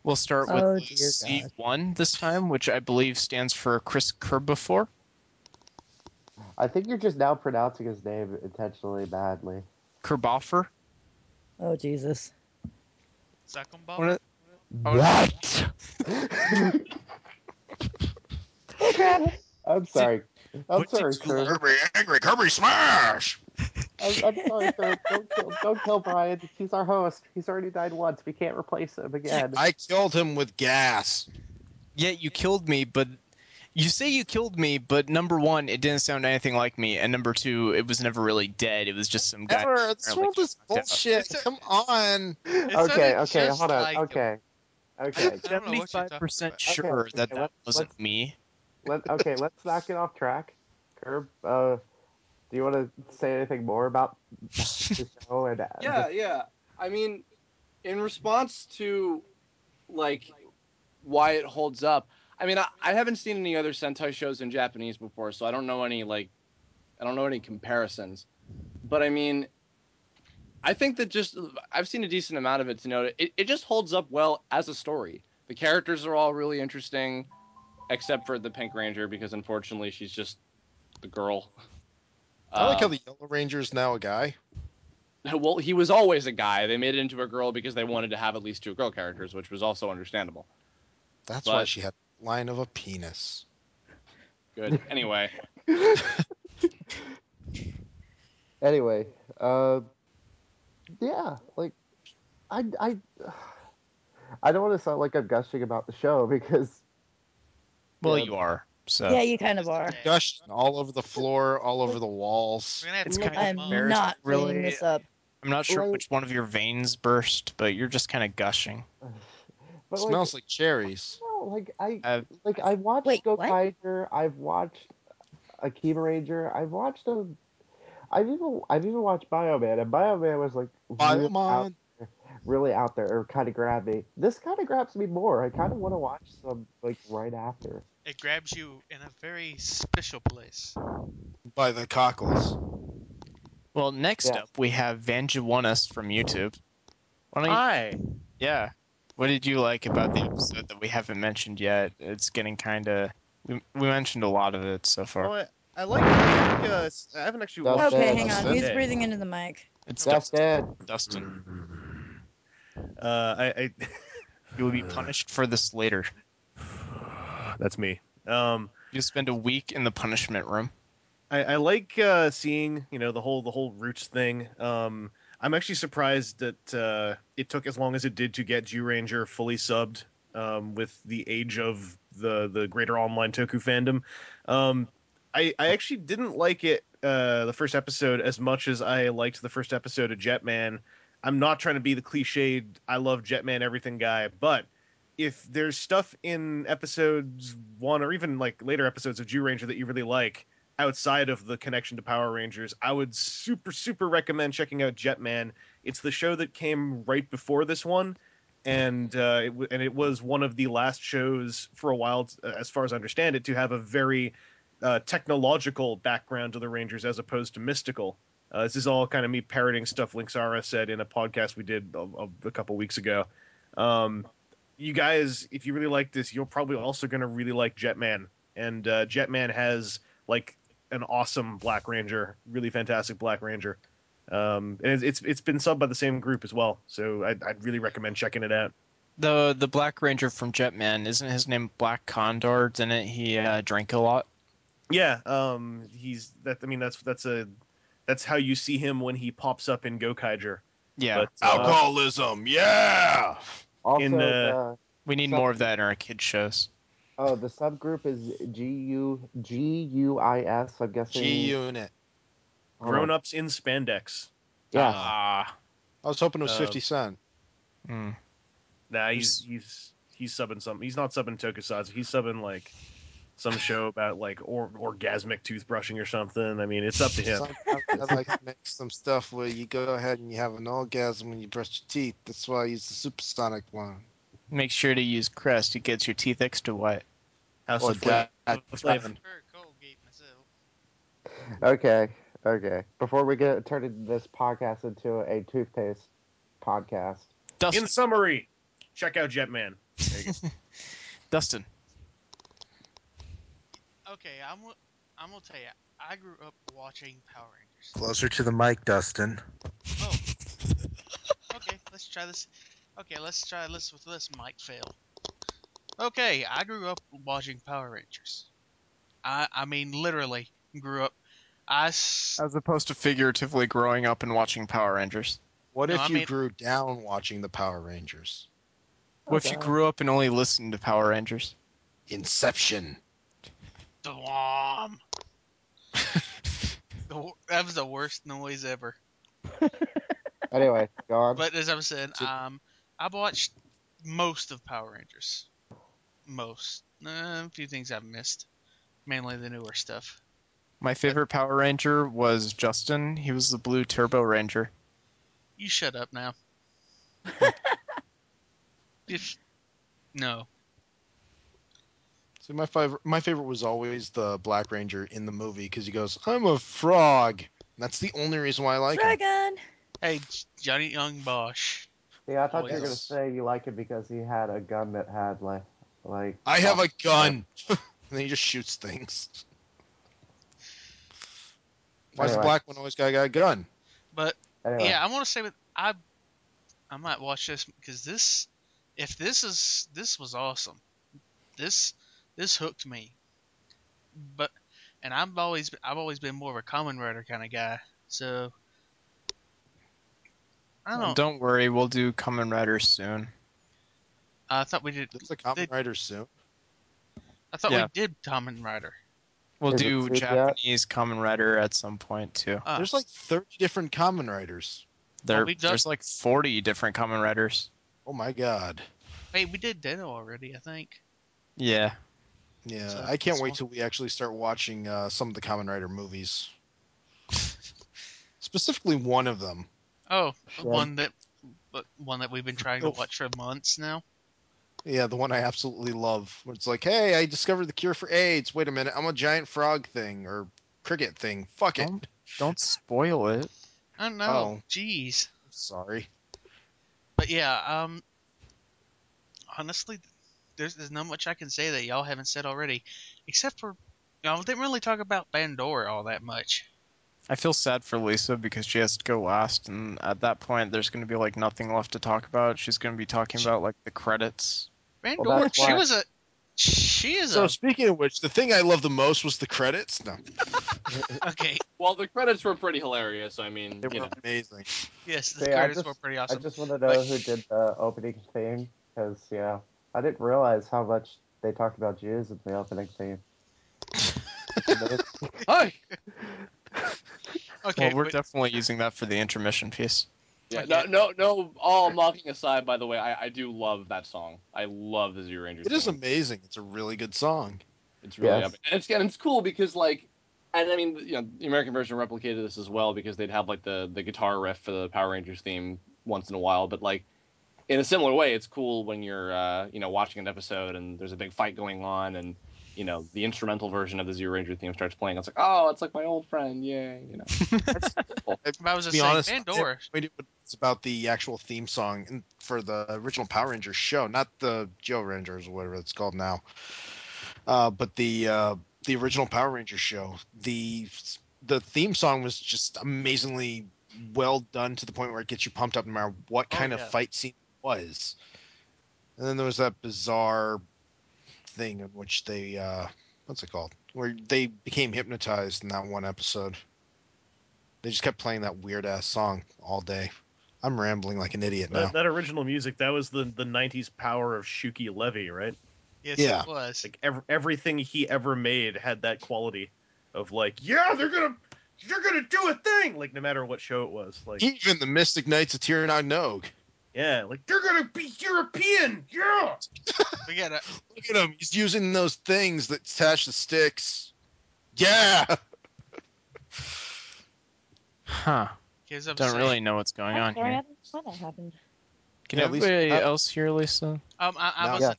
[SPEAKER 1] We'll start with
[SPEAKER 3] Oh, dear
[SPEAKER 1] C1 this time, which I believe stands for Chris Kerbafor.
[SPEAKER 6] I think you're just now pronouncing his name intentionally badly.
[SPEAKER 1] Kerboffer.
[SPEAKER 3] Oh, Jesus.
[SPEAKER 2] Succumball?
[SPEAKER 10] What?
[SPEAKER 3] Oh, crap.
[SPEAKER 6] I'm sorry. I'm
[SPEAKER 1] what did
[SPEAKER 6] sorry,
[SPEAKER 1] you
[SPEAKER 6] sir.
[SPEAKER 8] Kirby angry, Kirby smash!
[SPEAKER 6] I'm sorry, sir. Don't kill Brian. He's our host. He's already died once. We can't replace him again.
[SPEAKER 8] I killed him with gas.
[SPEAKER 1] Yeah, you killed me, but you say you killed me, but number one, it didn't sound anything like me, and number two, it was never really dead. It was just some guy.
[SPEAKER 8] Ever, this
[SPEAKER 1] apparently
[SPEAKER 8] world is
[SPEAKER 1] knocked out.
[SPEAKER 8] bullshit. Come on.
[SPEAKER 6] Okay,
[SPEAKER 2] just
[SPEAKER 6] hold on.
[SPEAKER 2] like him.
[SPEAKER 6] Okay.
[SPEAKER 2] I don't know what you're
[SPEAKER 1] 75%
[SPEAKER 2] talking
[SPEAKER 1] sure
[SPEAKER 6] Okay,
[SPEAKER 1] that
[SPEAKER 6] let's-
[SPEAKER 1] wasn't me.
[SPEAKER 6] Let's not get off track. Curb, do you want to say anything more about the show? And
[SPEAKER 4] Yeah. I mean, in response to like why it holds up. I mean, I haven't seen any other Sentai shows in Japanese before, so I don't know any comparisons. But I mean, I think that I've seen a decent amount of it to know it just holds up well as a story. The characters are all really interesting, except for the Pink Ranger, because unfortunately she's just the girl.
[SPEAKER 8] I like how the Yellow Ranger is now a guy.
[SPEAKER 4] Well, he was always a guy. They made it into a girl because they wanted to have at least two girl characters, which was also understandable.
[SPEAKER 8] That's why she had a line of a penis.
[SPEAKER 4] Good. Anyway.
[SPEAKER 6] Anyway, yeah, like I don't want to sound like I'm gushing about the show because
[SPEAKER 1] Well,
[SPEAKER 6] yeah,
[SPEAKER 1] you are. So
[SPEAKER 3] Yeah, you kind of are.
[SPEAKER 8] Gush all over the floor, all over the walls.
[SPEAKER 2] We're gonna have
[SPEAKER 1] It's
[SPEAKER 2] to
[SPEAKER 1] kind
[SPEAKER 2] keep
[SPEAKER 1] of
[SPEAKER 2] him
[SPEAKER 3] I'm
[SPEAKER 2] up.
[SPEAKER 1] embarrassing,
[SPEAKER 3] not
[SPEAKER 1] really.
[SPEAKER 3] cleaning this up.
[SPEAKER 1] I'm not sure
[SPEAKER 6] Like-
[SPEAKER 1] which one of your veins burst, but you're just kind of gushing.
[SPEAKER 6] but
[SPEAKER 8] Smells like cherries.
[SPEAKER 6] no, like
[SPEAKER 1] Uh,
[SPEAKER 6] I watched
[SPEAKER 3] Wait,
[SPEAKER 6] Go
[SPEAKER 3] what?
[SPEAKER 6] Tiger, I've watched Akiba Ranger, I've even watched Bioman, and Bioman was like
[SPEAKER 8] Biomon.
[SPEAKER 6] really out there, or kind of grabbed me. This kind of grabs me more. I kind of want to watch some like right after.
[SPEAKER 2] It grabs you in a very special place.
[SPEAKER 8] By the cockles.
[SPEAKER 1] Well, next
[SPEAKER 6] Yeah.
[SPEAKER 1] up we have Vanjawanis from YouTube. Why don't you,
[SPEAKER 7] Hi.
[SPEAKER 1] yeah. What did you like about the episode that we haven't mentioned yet? It's getting kind of. We mentioned a lot of it so far.
[SPEAKER 7] Oh, I like. I haven't actually
[SPEAKER 6] That's
[SPEAKER 7] watched.
[SPEAKER 3] Okay,
[SPEAKER 6] it.
[SPEAKER 3] hang on.
[SPEAKER 7] That's
[SPEAKER 3] Who's
[SPEAKER 7] it.
[SPEAKER 3] breathing into the mic?
[SPEAKER 1] It's
[SPEAKER 6] That's
[SPEAKER 1] Dustin.
[SPEAKER 6] it.
[SPEAKER 1] Dustin.
[SPEAKER 7] I
[SPEAKER 1] You will be punished for this later.
[SPEAKER 7] That's me.
[SPEAKER 1] You spend a week in the punishment room.
[SPEAKER 7] I like seeing the whole roots thing. I'm actually surprised that it took as long as it did to get Zyuranger fully subbed with the age of the greater online Toku fandom. I actually didn't like it the first episode as much as I liked the first episode of Jetman. I'm not trying to be the cliched I love Jetman everything guy, but if there's stuff in episodes 1 or even like later episodes of Zyuranger that you really like outside of the connection to Power Rangers, I would super recommend checking out Jetman. It's the show that came right before this one, and it was one of the last shows for a while, as far as I understand it, to have a very technological background to the Rangers as opposed to mystical. This is all kind of me parroting stuff Linksara said in a podcast we did a couple weeks ago. You guys, if you really like this, you're probably also going to really like Jetman. And Jetman has like an awesome Black Ranger, really fantastic Black Ranger. And it's been subbed by the same group as well, so I'd really recommend checking it out.
[SPEAKER 1] The Black Ranger from Jetman, isn't his name Black Condor? Didn't he drink a lot?
[SPEAKER 7] Yeah, he's that. I mean, that's how you see him when he pops up in Gokaiger.
[SPEAKER 1] Yeah.
[SPEAKER 7] But,
[SPEAKER 8] Alcoholism, yeah!
[SPEAKER 6] Also,
[SPEAKER 7] In,
[SPEAKER 1] we need more of that in our kid shows.
[SPEAKER 6] the subgroup is GUIS. I'm guessing.
[SPEAKER 8] G-Unit.
[SPEAKER 6] Hold on.
[SPEAKER 7] Grown-ups in spandex.
[SPEAKER 6] Yeah.
[SPEAKER 1] Ah.
[SPEAKER 8] I was hoping it was 50 Cent.
[SPEAKER 1] Hmm.
[SPEAKER 7] Nah, he's subbing some. He's not subbing Tokusatsu. He's subbing like some show about like orgasmic toothbrushing or something. I mean, it's up to him.
[SPEAKER 8] Sometimes I like to make some stuff where you go ahead and you have an orgasm when you brush your teeth. That's why I use the supersonic one.
[SPEAKER 1] Make sure to use Crest. It gets your teeth extra wet.
[SPEAKER 7] House
[SPEAKER 6] Well,
[SPEAKER 7] of Flav.
[SPEAKER 8] That's
[SPEAKER 7] Flav.
[SPEAKER 8] fine.
[SPEAKER 2] Very cold gate myself.
[SPEAKER 6] Okay. Before we turn this podcast into a toothpaste podcast,
[SPEAKER 1] Dustin.
[SPEAKER 7] In summary, check out Jetman. There you go.
[SPEAKER 1] Dustin.
[SPEAKER 2] Okay, I'm gonna tell you. I grew up watching Power Rangers.
[SPEAKER 5] Closer to the mic, Dustin.
[SPEAKER 2] Oh. Okay, let's try this. Okay, let's try this with this mic fail. Okay, I grew up watching Power Rangers. I mean, literally grew up.
[SPEAKER 1] As opposed to figuratively growing up and watching Power Rangers.
[SPEAKER 8] What
[SPEAKER 2] No,
[SPEAKER 8] if
[SPEAKER 2] I
[SPEAKER 8] you
[SPEAKER 2] mean-
[SPEAKER 8] grew down watching the Power Rangers?
[SPEAKER 1] What if you grew up and only listened to Power Rangers?
[SPEAKER 8] Inception.
[SPEAKER 2] Dwam. That was the worst noise ever.
[SPEAKER 6] anyway, go on.
[SPEAKER 2] But as I was saying, I've watched most of Power Rangers. Most. A few things I've missed. Mainly the newer stuff.
[SPEAKER 1] My favorite Power Ranger was Justin. He was the blue Turbo Ranger.
[SPEAKER 2] You shut up now. No.
[SPEAKER 8] See, my favorite was always the Black Ranger in the movie because he goes, "I'm a frog." That's the only reason why I like him.
[SPEAKER 3] Dragon.
[SPEAKER 2] Hey, Johnny Young Bosch.
[SPEAKER 6] Yeah, I thought you were gonna
[SPEAKER 8] Yes.
[SPEAKER 6] say you like it because he had a gun that had like.
[SPEAKER 8] I have a gun, and then he just shoots things. Why's the
[SPEAKER 6] Anyway.
[SPEAKER 8] black one always got a gun?
[SPEAKER 2] But
[SPEAKER 6] Anyway.
[SPEAKER 2] yeah, I want to say that I might watch this because this was awesome. This hooked me. But and I've always been more of a Kamen Rider kind of guy. So I don't know.
[SPEAKER 1] Don't worry, we'll do Kamen Rider soon.
[SPEAKER 2] I thought we did.
[SPEAKER 8] That's a Kamen Rider soon.
[SPEAKER 2] I thought
[SPEAKER 1] Yeah.
[SPEAKER 2] we did Kamen Rider.
[SPEAKER 1] We'll
[SPEAKER 6] Is it
[SPEAKER 1] do
[SPEAKER 6] soup yet?
[SPEAKER 1] Japanese Kamen Rider at some point too.
[SPEAKER 8] There's like 30 different Kamen Riders.
[SPEAKER 1] There's like 40 different Kamen Riders.
[SPEAKER 8] Oh my god.
[SPEAKER 2] Hey, we did Den-O already, I think.
[SPEAKER 1] Yeah.
[SPEAKER 8] Yeah,
[SPEAKER 2] So,
[SPEAKER 8] I can't
[SPEAKER 2] that's
[SPEAKER 8] wait
[SPEAKER 2] one.
[SPEAKER 8] till we actually start watching some of the Kamen Rider movies. Specifically one of them.
[SPEAKER 2] Oh,
[SPEAKER 6] Yeah.
[SPEAKER 2] one that we've been trying to
[SPEAKER 8] Oh.
[SPEAKER 2] watch for months now.
[SPEAKER 8] Yeah, the one I absolutely love. Where it's like, hey, I discovered the cure for AIDS. Wait a minute, I'm a giant frog thing or cricket thing. Fuck it.
[SPEAKER 1] Don't spoil it.
[SPEAKER 2] I don't know.
[SPEAKER 8] Oh.
[SPEAKER 2] Jeez.
[SPEAKER 8] Sorry.
[SPEAKER 2] But yeah, honestly, there's not much I can say that y'all haven't said already, except for y'all didn't really talk about Pandora all that much.
[SPEAKER 1] I feel sad for Lisa because she has to go last, and at that point, there's going to be like nothing left to talk about. She's going to be talking about like the credits.
[SPEAKER 2] Pandora,
[SPEAKER 6] that's why-
[SPEAKER 2] she is
[SPEAKER 8] So
[SPEAKER 2] a
[SPEAKER 8] speaking of which, the thing I love the most was the credits. No,
[SPEAKER 2] okay.
[SPEAKER 4] Well, the credits were pretty hilarious. I mean,
[SPEAKER 8] they
[SPEAKER 4] you
[SPEAKER 8] were
[SPEAKER 4] know.
[SPEAKER 8] amazing.
[SPEAKER 2] Yes, the
[SPEAKER 6] See,
[SPEAKER 2] credits were pretty
[SPEAKER 6] I
[SPEAKER 2] awesome.
[SPEAKER 6] just want to know
[SPEAKER 2] But-
[SPEAKER 6] who did the opening theme because I didn't realize how much they talked about Jews in the opening theme.
[SPEAKER 4] Hi.
[SPEAKER 2] Okay,
[SPEAKER 1] Well, we're
[SPEAKER 2] but
[SPEAKER 1] definitely using that for the intermission piece.
[SPEAKER 4] Yeah,
[SPEAKER 2] Okay.
[SPEAKER 4] no. All mocking aside, by the way, I do love that song. I love the Zyuranger.
[SPEAKER 8] It is
[SPEAKER 4] theme.
[SPEAKER 8] amazing. It's a really good song.
[SPEAKER 4] It's really
[SPEAKER 6] Yes.
[SPEAKER 4] epic. And it's cool because like, and I mean, the American version replicated this as well because they'd have like the guitar riff for the Power Rangers theme once in a while. But like, in a similar way, it's cool when you're watching an episode and there's a big fight going on and the instrumental version of the Zyuranger theme starts playing. It's like, oh, it's like my old friend, yay! That's cool.
[SPEAKER 2] if I was
[SPEAKER 8] To
[SPEAKER 2] just
[SPEAKER 8] be
[SPEAKER 2] saying,
[SPEAKER 8] honest,
[SPEAKER 2] Pandora.
[SPEAKER 8] it's about the actual theme song for the original Power Rangers show, not the Joe Rangers or whatever it's called now. But the original Power Rangers show, the theme song was just amazingly well done to the point where it gets you pumped up no matter what kind of
[SPEAKER 2] yeah.
[SPEAKER 8] fight scene it was. And then there was that bizarre thing in which they what's it called? Where they became hypnotized in that one episode. They just kept playing that weird ass song all day. I'm rambling like an idiot now.
[SPEAKER 7] That original music, that was the 90s power of Shuki Levy, right?
[SPEAKER 2] Yes,
[SPEAKER 8] Yeah.
[SPEAKER 2] it was.
[SPEAKER 7] Like everything he ever made had that quality of like, yeah, they're gonna do a thing, like no matter what show it was. Like,
[SPEAKER 8] Even the Mystic Knights of Tiranoog Nog.
[SPEAKER 7] yeah, like they're gonna be European, yeah.
[SPEAKER 2] We got to
[SPEAKER 8] Look at him. He's using those things that attach the sticks. Yeah.
[SPEAKER 1] Huh. Don't really know what's going on
[SPEAKER 3] Sorry, I
[SPEAKER 1] here.
[SPEAKER 3] didn't know that happened.
[SPEAKER 1] Can
[SPEAKER 8] Yeah, Lisa,
[SPEAKER 1] everybody else hear Lisa?
[SPEAKER 2] I
[SPEAKER 8] No.
[SPEAKER 2] was
[SPEAKER 6] Yes.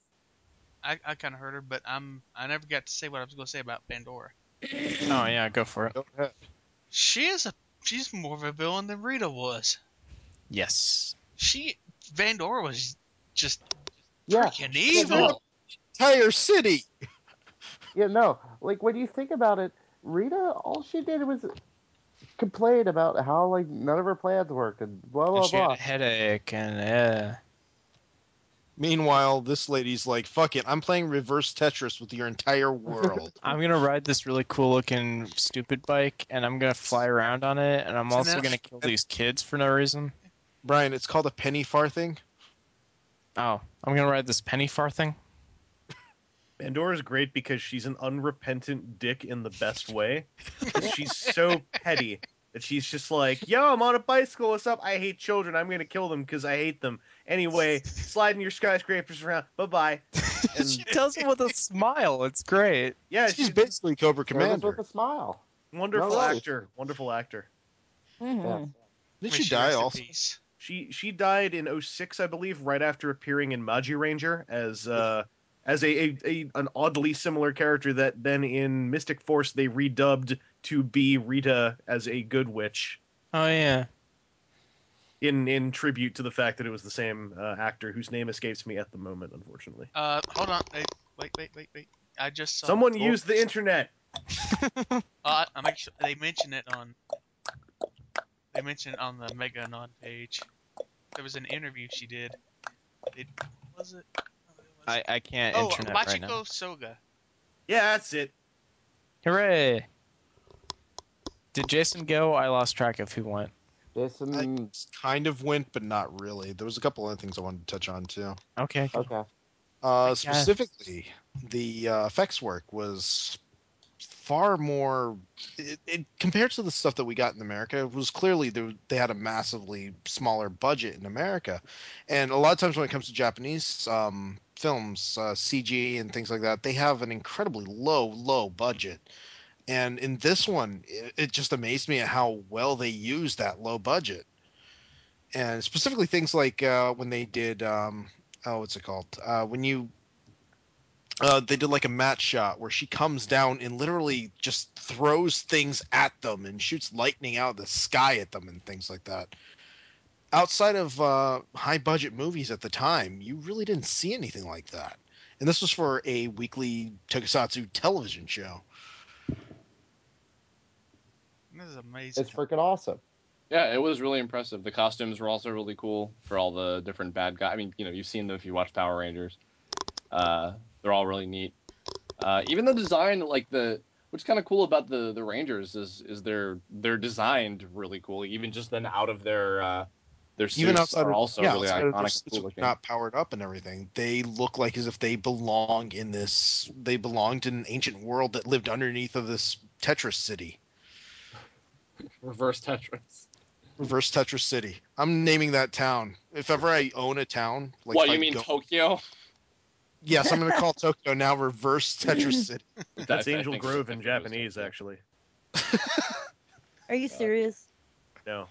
[SPEAKER 2] I kind of heard her, but I never got to say what I was going to say about Pandora.
[SPEAKER 1] Oh yeah, go for it.
[SPEAKER 8] Go ahead.
[SPEAKER 2] She's more of a villain than Rita was.
[SPEAKER 1] Yes.
[SPEAKER 2] Pandora was just
[SPEAKER 6] Yeah.
[SPEAKER 2] freaking
[SPEAKER 6] Yeah,
[SPEAKER 2] evil.
[SPEAKER 6] no.
[SPEAKER 8] Entire city.
[SPEAKER 6] Yeah, no. Like when you think about it, Rita, all she did was complain about how like none of her plans worked and blah
[SPEAKER 1] And
[SPEAKER 6] blah
[SPEAKER 1] she had
[SPEAKER 6] blah.
[SPEAKER 1] a headache, and
[SPEAKER 8] Meanwhile, this lady's like, "Fuck it, I'm playing reverse Tetris with your entire world."
[SPEAKER 1] I'm gonna ride this really cool looking stupid bike, and I'm gonna fly around on it, and I'm
[SPEAKER 2] So
[SPEAKER 1] also
[SPEAKER 2] now-
[SPEAKER 1] gonna kill these kids for no reason.
[SPEAKER 8] Brian, it's called a penny farthing.
[SPEAKER 1] Oh, I'm gonna ride this penny farthing.
[SPEAKER 7] Pandora's great because she's an unrepentant dick in the best way. She's so petty that she's just like, yo, I'm on a bicycle, what's up? I hate children, I'm gonna kill them because I hate them. Anyway, sliding your skyscrapers around, bye-bye. And
[SPEAKER 1] She does it with a smile. It's great.
[SPEAKER 7] yeah,
[SPEAKER 8] She's
[SPEAKER 7] she's
[SPEAKER 8] basically Cobra
[SPEAKER 6] Service
[SPEAKER 8] Commander.
[SPEAKER 6] with a smile.
[SPEAKER 7] wonderful
[SPEAKER 6] No, really.
[SPEAKER 7] actor. Wonderful actor.
[SPEAKER 3] Mhm.
[SPEAKER 6] Yeah.
[SPEAKER 8] Did
[SPEAKER 2] May
[SPEAKER 8] she die
[SPEAKER 2] rest in
[SPEAKER 8] also?
[SPEAKER 2] peace.
[SPEAKER 7] She died in '06, I believe, right after appearing in Zyuranger as an oddly similar character that then in Mystic Force they redubbed to be Rita as a good witch
[SPEAKER 1] Oh yeah.
[SPEAKER 7] in tribute to the fact that it was the same actor whose name escapes me at the moment, unfortunately.
[SPEAKER 2] Hold on. Hey, wait. I just saw.
[SPEAKER 7] Someone used the internet.
[SPEAKER 2] I'm actually. They mention it on the Mega Anon page. There was an interview she did. Was it?
[SPEAKER 1] I can't
[SPEAKER 2] Oh,
[SPEAKER 1] internet
[SPEAKER 2] Machiko
[SPEAKER 1] right now.
[SPEAKER 2] Soga.
[SPEAKER 7] Yeah, that's it.
[SPEAKER 1] Hooray! Did Jason go? I lost track of who went.
[SPEAKER 6] Jason.
[SPEAKER 8] I kind of went, but not really. There was a couple other things I wanted to touch on too.
[SPEAKER 1] Okay. Go.
[SPEAKER 6] Okay.
[SPEAKER 8] Specifically, the effects work was far more. It compared to the stuff that we got in America, it was clearly they had a massively smaller budget in America, and a lot of times when it comes to Japanese films, CG and things like that, they have an incredibly low budget. And in this one, it just amazed me at how well they used that low budget, and specifically things like when they did what's it called? When you they did like a match shot where she comes down and literally just throws things at them and shoots lightning out of the sky at them and things like that. Outside of high budget movies at the time, you really didn't see anything like that. And this was for a weekly tokusatsu television show.
[SPEAKER 2] This is amazing.
[SPEAKER 6] It's freaking awesome.
[SPEAKER 4] Yeah, it was really impressive. The costumes were also really cool for all the different bad guys. I mean, you've seen them if you watch Power Rangers. They're all really neat. Even the design, what's kind of cool about the Rangers is they're designed really cool. Even just then out of their suits
[SPEAKER 8] Even outside
[SPEAKER 4] are
[SPEAKER 8] of,
[SPEAKER 4] also
[SPEAKER 8] yeah,
[SPEAKER 4] really
[SPEAKER 8] outside of their
[SPEAKER 4] iconic
[SPEAKER 8] suits
[SPEAKER 4] and cool
[SPEAKER 8] when
[SPEAKER 4] looking.
[SPEAKER 8] not powered up and everything, they look like as if they belong in this. They belonged in an ancient world that lived underneath of this Tetris city.
[SPEAKER 4] Reverse Tetris.
[SPEAKER 8] Reverse Tetris City. I'm naming that town. If ever I own a town, like
[SPEAKER 4] What
[SPEAKER 8] if
[SPEAKER 4] you
[SPEAKER 8] I
[SPEAKER 4] mean
[SPEAKER 8] go-
[SPEAKER 4] Tokyo?
[SPEAKER 8] Yes, I'm going to call Tokyo now Reverse Tetris City.
[SPEAKER 7] That's
[SPEAKER 4] I
[SPEAKER 7] Angel
[SPEAKER 4] think
[SPEAKER 7] Grove in
[SPEAKER 4] it's Reverse
[SPEAKER 7] Japanese,
[SPEAKER 4] Tokyo.
[SPEAKER 7] actually.
[SPEAKER 3] Are you serious?
[SPEAKER 7] No.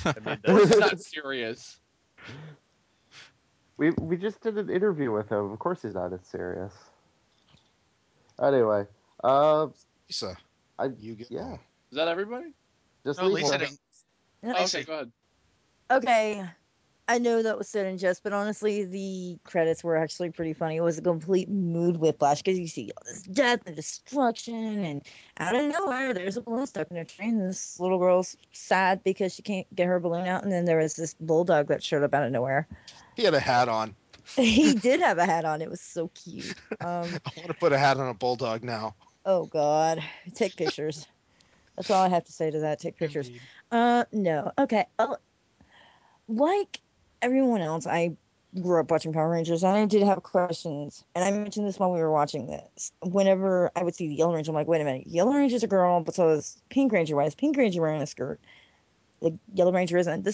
[SPEAKER 7] I made
[SPEAKER 4] It's
[SPEAKER 7] that.
[SPEAKER 4] not serious.
[SPEAKER 6] We just did an interview with him. Of course he's not as serious. Anyway,
[SPEAKER 8] Lisa, you get
[SPEAKER 6] yeah.
[SPEAKER 4] Is that everybody?
[SPEAKER 6] Just
[SPEAKER 2] No,
[SPEAKER 6] Lisa.
[SPEAKER 2] Lisa didn't.
[SPEAKER 3] No.
[SPEAKER 2] Lisa.
[SPEAKER 4] Okay, go ahead.
[SPEAKER 3] Okay. I know that was said in jest, but honestly, the credits were actually pretty funny. It was a complete mood whiplash because you see all this death and destruction, and out of nowhere, there's a balloon stuck in a train. And this little girl's sad because she can't get her balloon out, and then there was this bulldog that showed up out of nowhere.
[SPEAKER 8] He had a hat on.
[SPEAKER 3] He did have a hat on. It was so cute.
[SPEAKER 8] I want to put a hat on a bulldog now.
[SPEAKER 3] Oh God, take pictures. That's all I have to say to that. Take pictures.
[SPEAKER 2] Indeed.
[SPEAKER 3] No. Okay. Like everyone else, I grew up watching Power Rangers, and I did have questions. And I mentioned this while we were watching this. Whenever I would see the Yellow Ranger, I'm like, wait a minute, Yellow Ranger's a girl, but so is Pink Ranger. Why is Pink Ranger wearing a skirt? The Yellow Ranger isn't.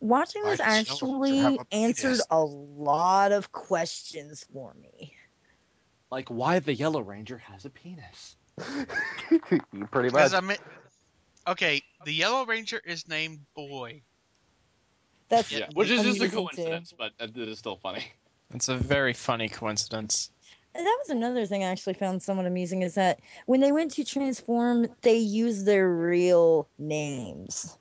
[SPEAKER 3] Watching
[SPEAKER 8] Why
[SPEAKER 3] this
[SPEAKER 8] does Yellow Ranger have
[SPEAKER 3] actually
[SPEAKER 8] a
[SPEAKER 3] answered
[SPEAKER 8] penis?
[SPEAKER 3] a lot of questions for me.
[SPEAKER 10] Like why the Yellow Ranger has a penis.
[SPEAKER 6] Pretty
[SPEAKER 2] Because
[SPEAKER 6] much.
[SPEAKER 2] Okay, the Yellow Ranger is named Boy.
[SPEAKER 3] That's
[SPEAKER 4] Yeah, which is just a
[SPEAKER 3] amusing, too.
[SPEAKER 4] coincidence, but it is still funny.
[SPEAKER 1] It's a very funny coincidence.
[SPEAKER 3] And that was another thing I actually found somewhat amusing is that when they went to transform, they used their real names.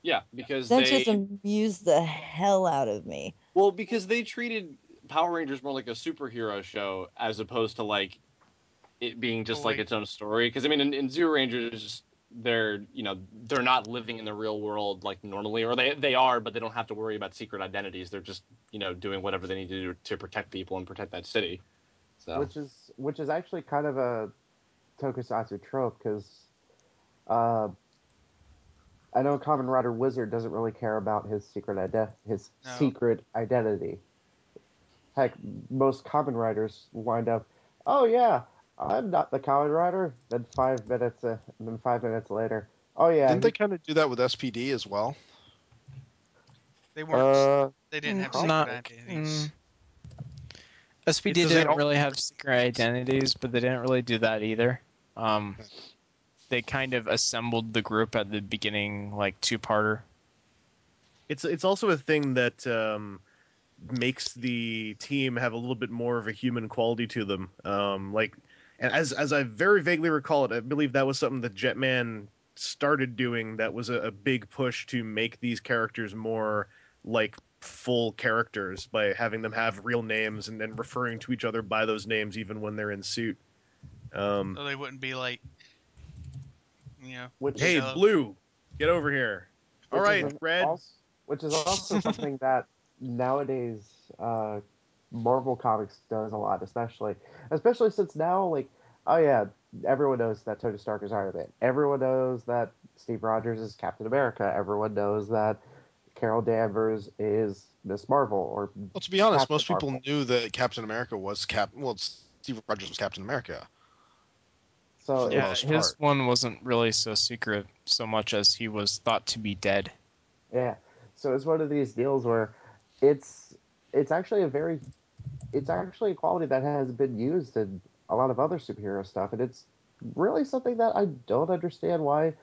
[SPEAKER 4] Yeah, because
[SPEAKER 3] That
[SPEAKER 4] they
[SPEAKER 3] just amused the hell out of me.
[SPEAKER 4] well, because they treated Power Rangers more like a superhero show as opposed to like it being just like its own story. Because I mean, in Zyuranger, they're they're not living in the real world like normally, or they are, but they don't have to worry about secret identities. They're just doing whatever they need to do to protect people and protect that city. So
[SPEAKER 6] Which is actually kind of a tokusatsu trope because uh, I know Kamen Rider Wizard doesn't really care about his secret identity. Heck, most Kamen Riders wind up, oh yeah, I'm not the Kamen Rider. Then 5 minutes later, oh yeah,
[SPEAKER 8] Didn't they kind of do that with SPD as well?
[SPEAKER 2] They weren't. They
[SPEAKER 1] didn't
[SPEAKER 2] have secret identities.
[SPEAKER 1] SPD didn't really have secret identities, but they didn't really do that either. They kind of assembled the group at the beginning, like two-parter.
[SPEAKER 7] It's also a thing that makes the team have a little bit more of a human quality to them. And as I very vaguely recall it, I believe that was something that Jetman started doing. That was a big push to make these characters more like full characters by having them have real names and then referring to each other by those names even when they're in suit.
[SPEAKER 2] So they wouldn't be like,
[SPEAKER 7] hey, Blue, get over here. All right, Red.
[SPEAKER 6] Which is also something that nowadays Marvel Comics does a lot, especially since now, like, oh yeah, everyone knows that Tony Stark is Iron Man. Everyone knows that Steve Rogers is Captain America. Everyone knows that Carol Danvers is Miss Marvel.
[SPEAKER 8] Well, to be honest,
[SPEAKER 6] Captain
[SPEAKER 8] most people
[SPEAKER 6] Marvel.
[SPEAKER 8] knew that Captain America was Steve Rogers was Captain America.
[SPEAKER 6] So
[SPEAKER 8] for the most
[SPEAKER 1] his
[SPEAKER 8] part.
[SPEAKER 1] one wasn't really so secret so much as he was thought to be dead.
[SPEAKER 6] Yeah, so it's one of these deals where it's actually a quality that has been used in a lot of other superhero stuff, and it's really something that I don't understand why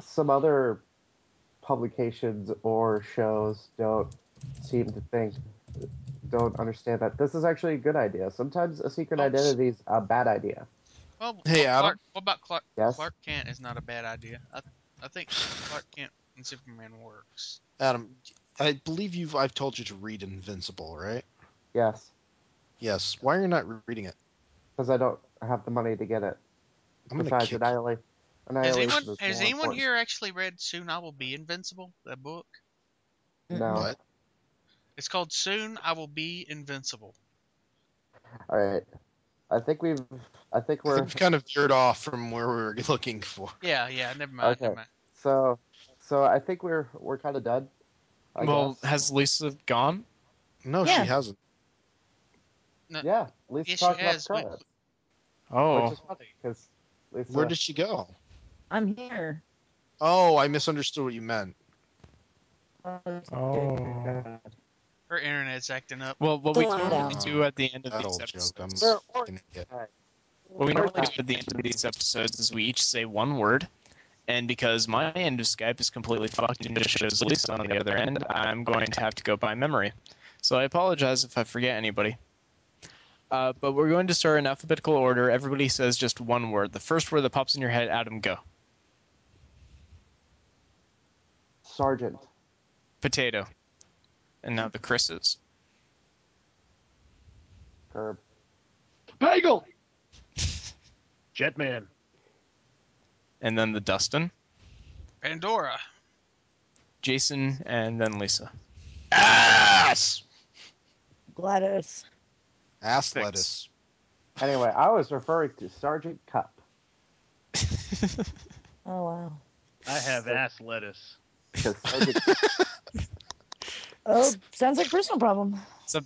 [SPEAKER 6] some other publications or shows don't understand that this is actually a good idea. Sometimes a secret identity is a bad idea.
[SPEAKER 2] Well,
[SPEAKER 8] Hey, Adam.
[SPEAKER 2] What about Clark?
[SPEAKER 6] Yes?
[SPEAKER 2] Clark Kent is not a bad idea. I think Clark Kent and Superman works.
[SPEAKER 8] Adam, I believe I've told you to read Invincible, right?
[SPEAKER 6] Yes,
[SPEAKER 8] Yes. Why are you not reading it?
[SPEAKER 6] because I don't have the money to get it.
[SPEAKER 8] I'm gonna
[SPEAKER 6] Besides,
[SPEAKER 8] kick
[SPEAKER 6] Annihilation is
[SPEAKER 2] Has
[SPEAKER 6] more
[SPEAKER 2] anyone
[SPEAKER 6] important.
[SPEAKER 2] here actually read Soon I Will Be Invincible? That book.
[SPEAKER 6] No.
[SPEAKER 8] What?
[SPEAKER 2] It's called Soon I Will Be Invincible.
[SPEAKER 6] All right. I think we've
[SPEAKER 8] kind of veered off from where we were looking for.
[SPEAKER 2] Yeah. Never mind.
[SPEAKER 6] okay. So I think we're kind of done. I guess.
[SPEAKER 1] Has Lisa gone?
[SPEAKER 8] No, she hasn't.
[SPEAKER 2] No,
[SPEAKER 6] Yeah, Lisa
[SPEAKER 2] yes,
[SPEAKER 6] talked
[SPEAKER 2] she
[SPEAKER 6] about
[SPEAKER 2] has.
[SPEAKER 6] the credits,
[SPEAKER 1] Oh.
[SPEAKER 6] which is funny because Lisa.
[SPEAKER 8] Where did she go?
[SPEAKER 3] I'm here.
[SPEAKER 8] Oh, I misunderstood what you meant.
[SPEAKER 1] Oh.
[SPEAKER 2] Her internet's acting up.
[SPEAKER 1] Well, what we normally do at the end of
[SPEAKER 8] That
[SPEAKER 1] these
[SPEAKER 8] old joke. I'm
[SPEAKER 1] episodes.
[SPEAKER 8] an idiot.
[SPEAKER 1] What we normally do at the end of these episodes is we each say one word, and because my end of Skype is completely fucked and just shows Lisa on the other end, I'm going to have to go by memory. So I apologize if I forget anybody. But we're going to start in alphabetical order. Everybody says just one word. The first word that pops in your head, Adam, go.
[SPEAKER 6] Sergeant.
[SPEAKER 1] Potato. And now the Chris's.
[SPEAKER 6] Herb.
[SPEAKER 11] Bagel.
[SPEAKER 7] Jetman.
[SPEAKER 1] And then the Dustin.
[SPEAKER 2] Pandora.
[SPEAKER 1] Jason, and then Lisa.
[SPEAKER 8] Ass!
[SPEAKER 3] Gladys.
[SPEAKER 8] Ass lettuce.
[SPEAKER 6] Anyway, I was referring to Sergeant Cup.
[SPEAKER 3] Oh wow.
[SPEAKER 7] I have ass lettuce.
[SPEAKER 3] Oh, sounds like a personal problem.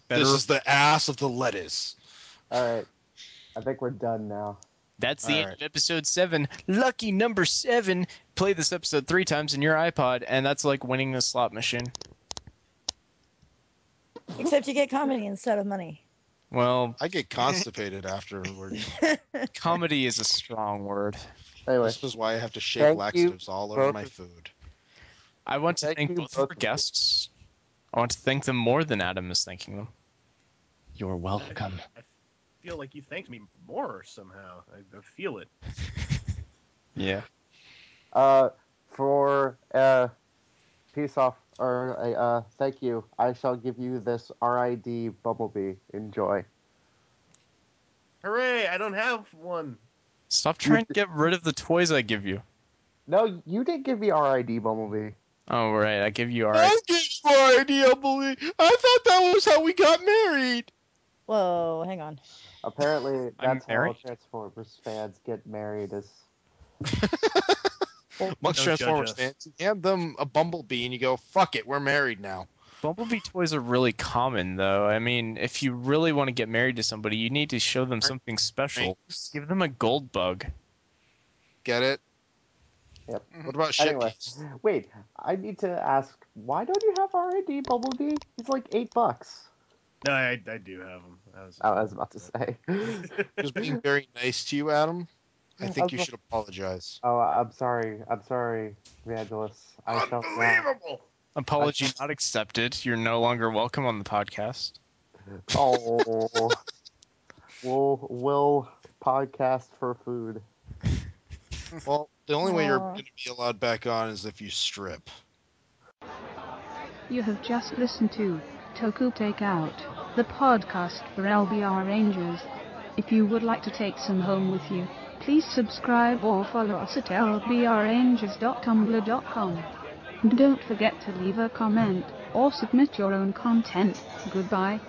[SPEAKER 8] This is the ass of the lettuce.
[SPEAKER 6] All right, I think we're done now.
[SPEAKER 1] That's the end of episode 7. Lucky number 7. Play this episode 3 times in your iPod, and that's like winning a slot machine.
[SPEAKER 3] Except you get comedy instead of money.
[SPEAKER 1] Well,
[SPEAKER 8] I get constipated afterwards.
[SPEAKER 1] Comedy is a strong word.
[SPEAKER 6] Anyway,
[SPEAKER 8] this is why I have to shake laxatives all over my food.
[SPEAKER 1] I want to thank both of our guests. I want to thank them more than Adam is thanking them.
[SPEAKER 10] You're welcome.
[SPEAKER 7] I feel like you thanked me more somehow. I feel it.
[SPEAKER 1] Yeah.
[SPEAKER 6] For peace off, or thank you. I shall give you this RID Bumblebee. Enjoy.
[SPEAKER 7] Hooray! I don't have one.
[SPEAKER 1] Stop trying to get rid of the toys I give you.
[SPEAKER 6] No, you didn't give me RID Bumblebee.
[SPEAKER 1] Oh, right. I give you our.
[SPEAKER 8] I gave you RID Bumblebee. I thought that was how we got married.
[SPEAKER 3] Whoa, hang on.
[SPEAKER 6] Apparently,
[SPEAKER 1] I'm
[SPEAKER 6] that's how
[SPEAKER 1] married?
[SPEAKER 6] Transformers fans get married. Is
[SPEAKER 8] Amongst
[SPEAKER 7] Don't judge
[SPEAKER 8] Transformers
[SPEAKER 7] us.
[SPEAKER 8] fans, you hand them a Bumblebee and you go, fuck it, we're married now.
[SPEAKER 1] Bumblebee toys are really common, though. I mean, if you really want to get married to somebody, you need to show them something special.
[SPEAKER 8] Thanks.
[SPEAKER 1] Give them a gold bug.
[SPEAKER 8] Get it?
[SPEAKER 6] Yep.
[SPEAKER 8] What about shit
[SPEAKER 6] Anyway,
[SPEAKER 8] piece?
[SPEAKER 6] wait. I need to ask, why don't you have RID Bumblebee? He's like $8.
[SPEAKER 7] No, I do have them.
[SPEAKER 6] I was about to say.
[SPEAKER 8] Just being very nice to you, Adam. I think you
[SPEAKER 6] was-
[SPEAKER 8] should apologize.
[SPEAKER 6] Oh, I'm sorry. I'm sorry, Evangelist. I shall not.
[SPEAKER 7] Unbelievable!
[SPEAKER 1] Apology not accepted. You're no longer welcome on the podcast.
[SPEAKER 6] Oh, we'll podcast for food.
[SPEAKER 8] Well, the only way you're
[SPEAKER 3] Aw.
[SPEAKER 8] going to be allowed back on is if you strip.
[SPEAKER 12] You have just listened to Toku Takeout, the podcast for LBR Rangers. If you would like to take some home with you, please subscribe or follow us at lbrrangers.tumblr.com. And don't forget to leave a comment or submit your own content. Goodbye.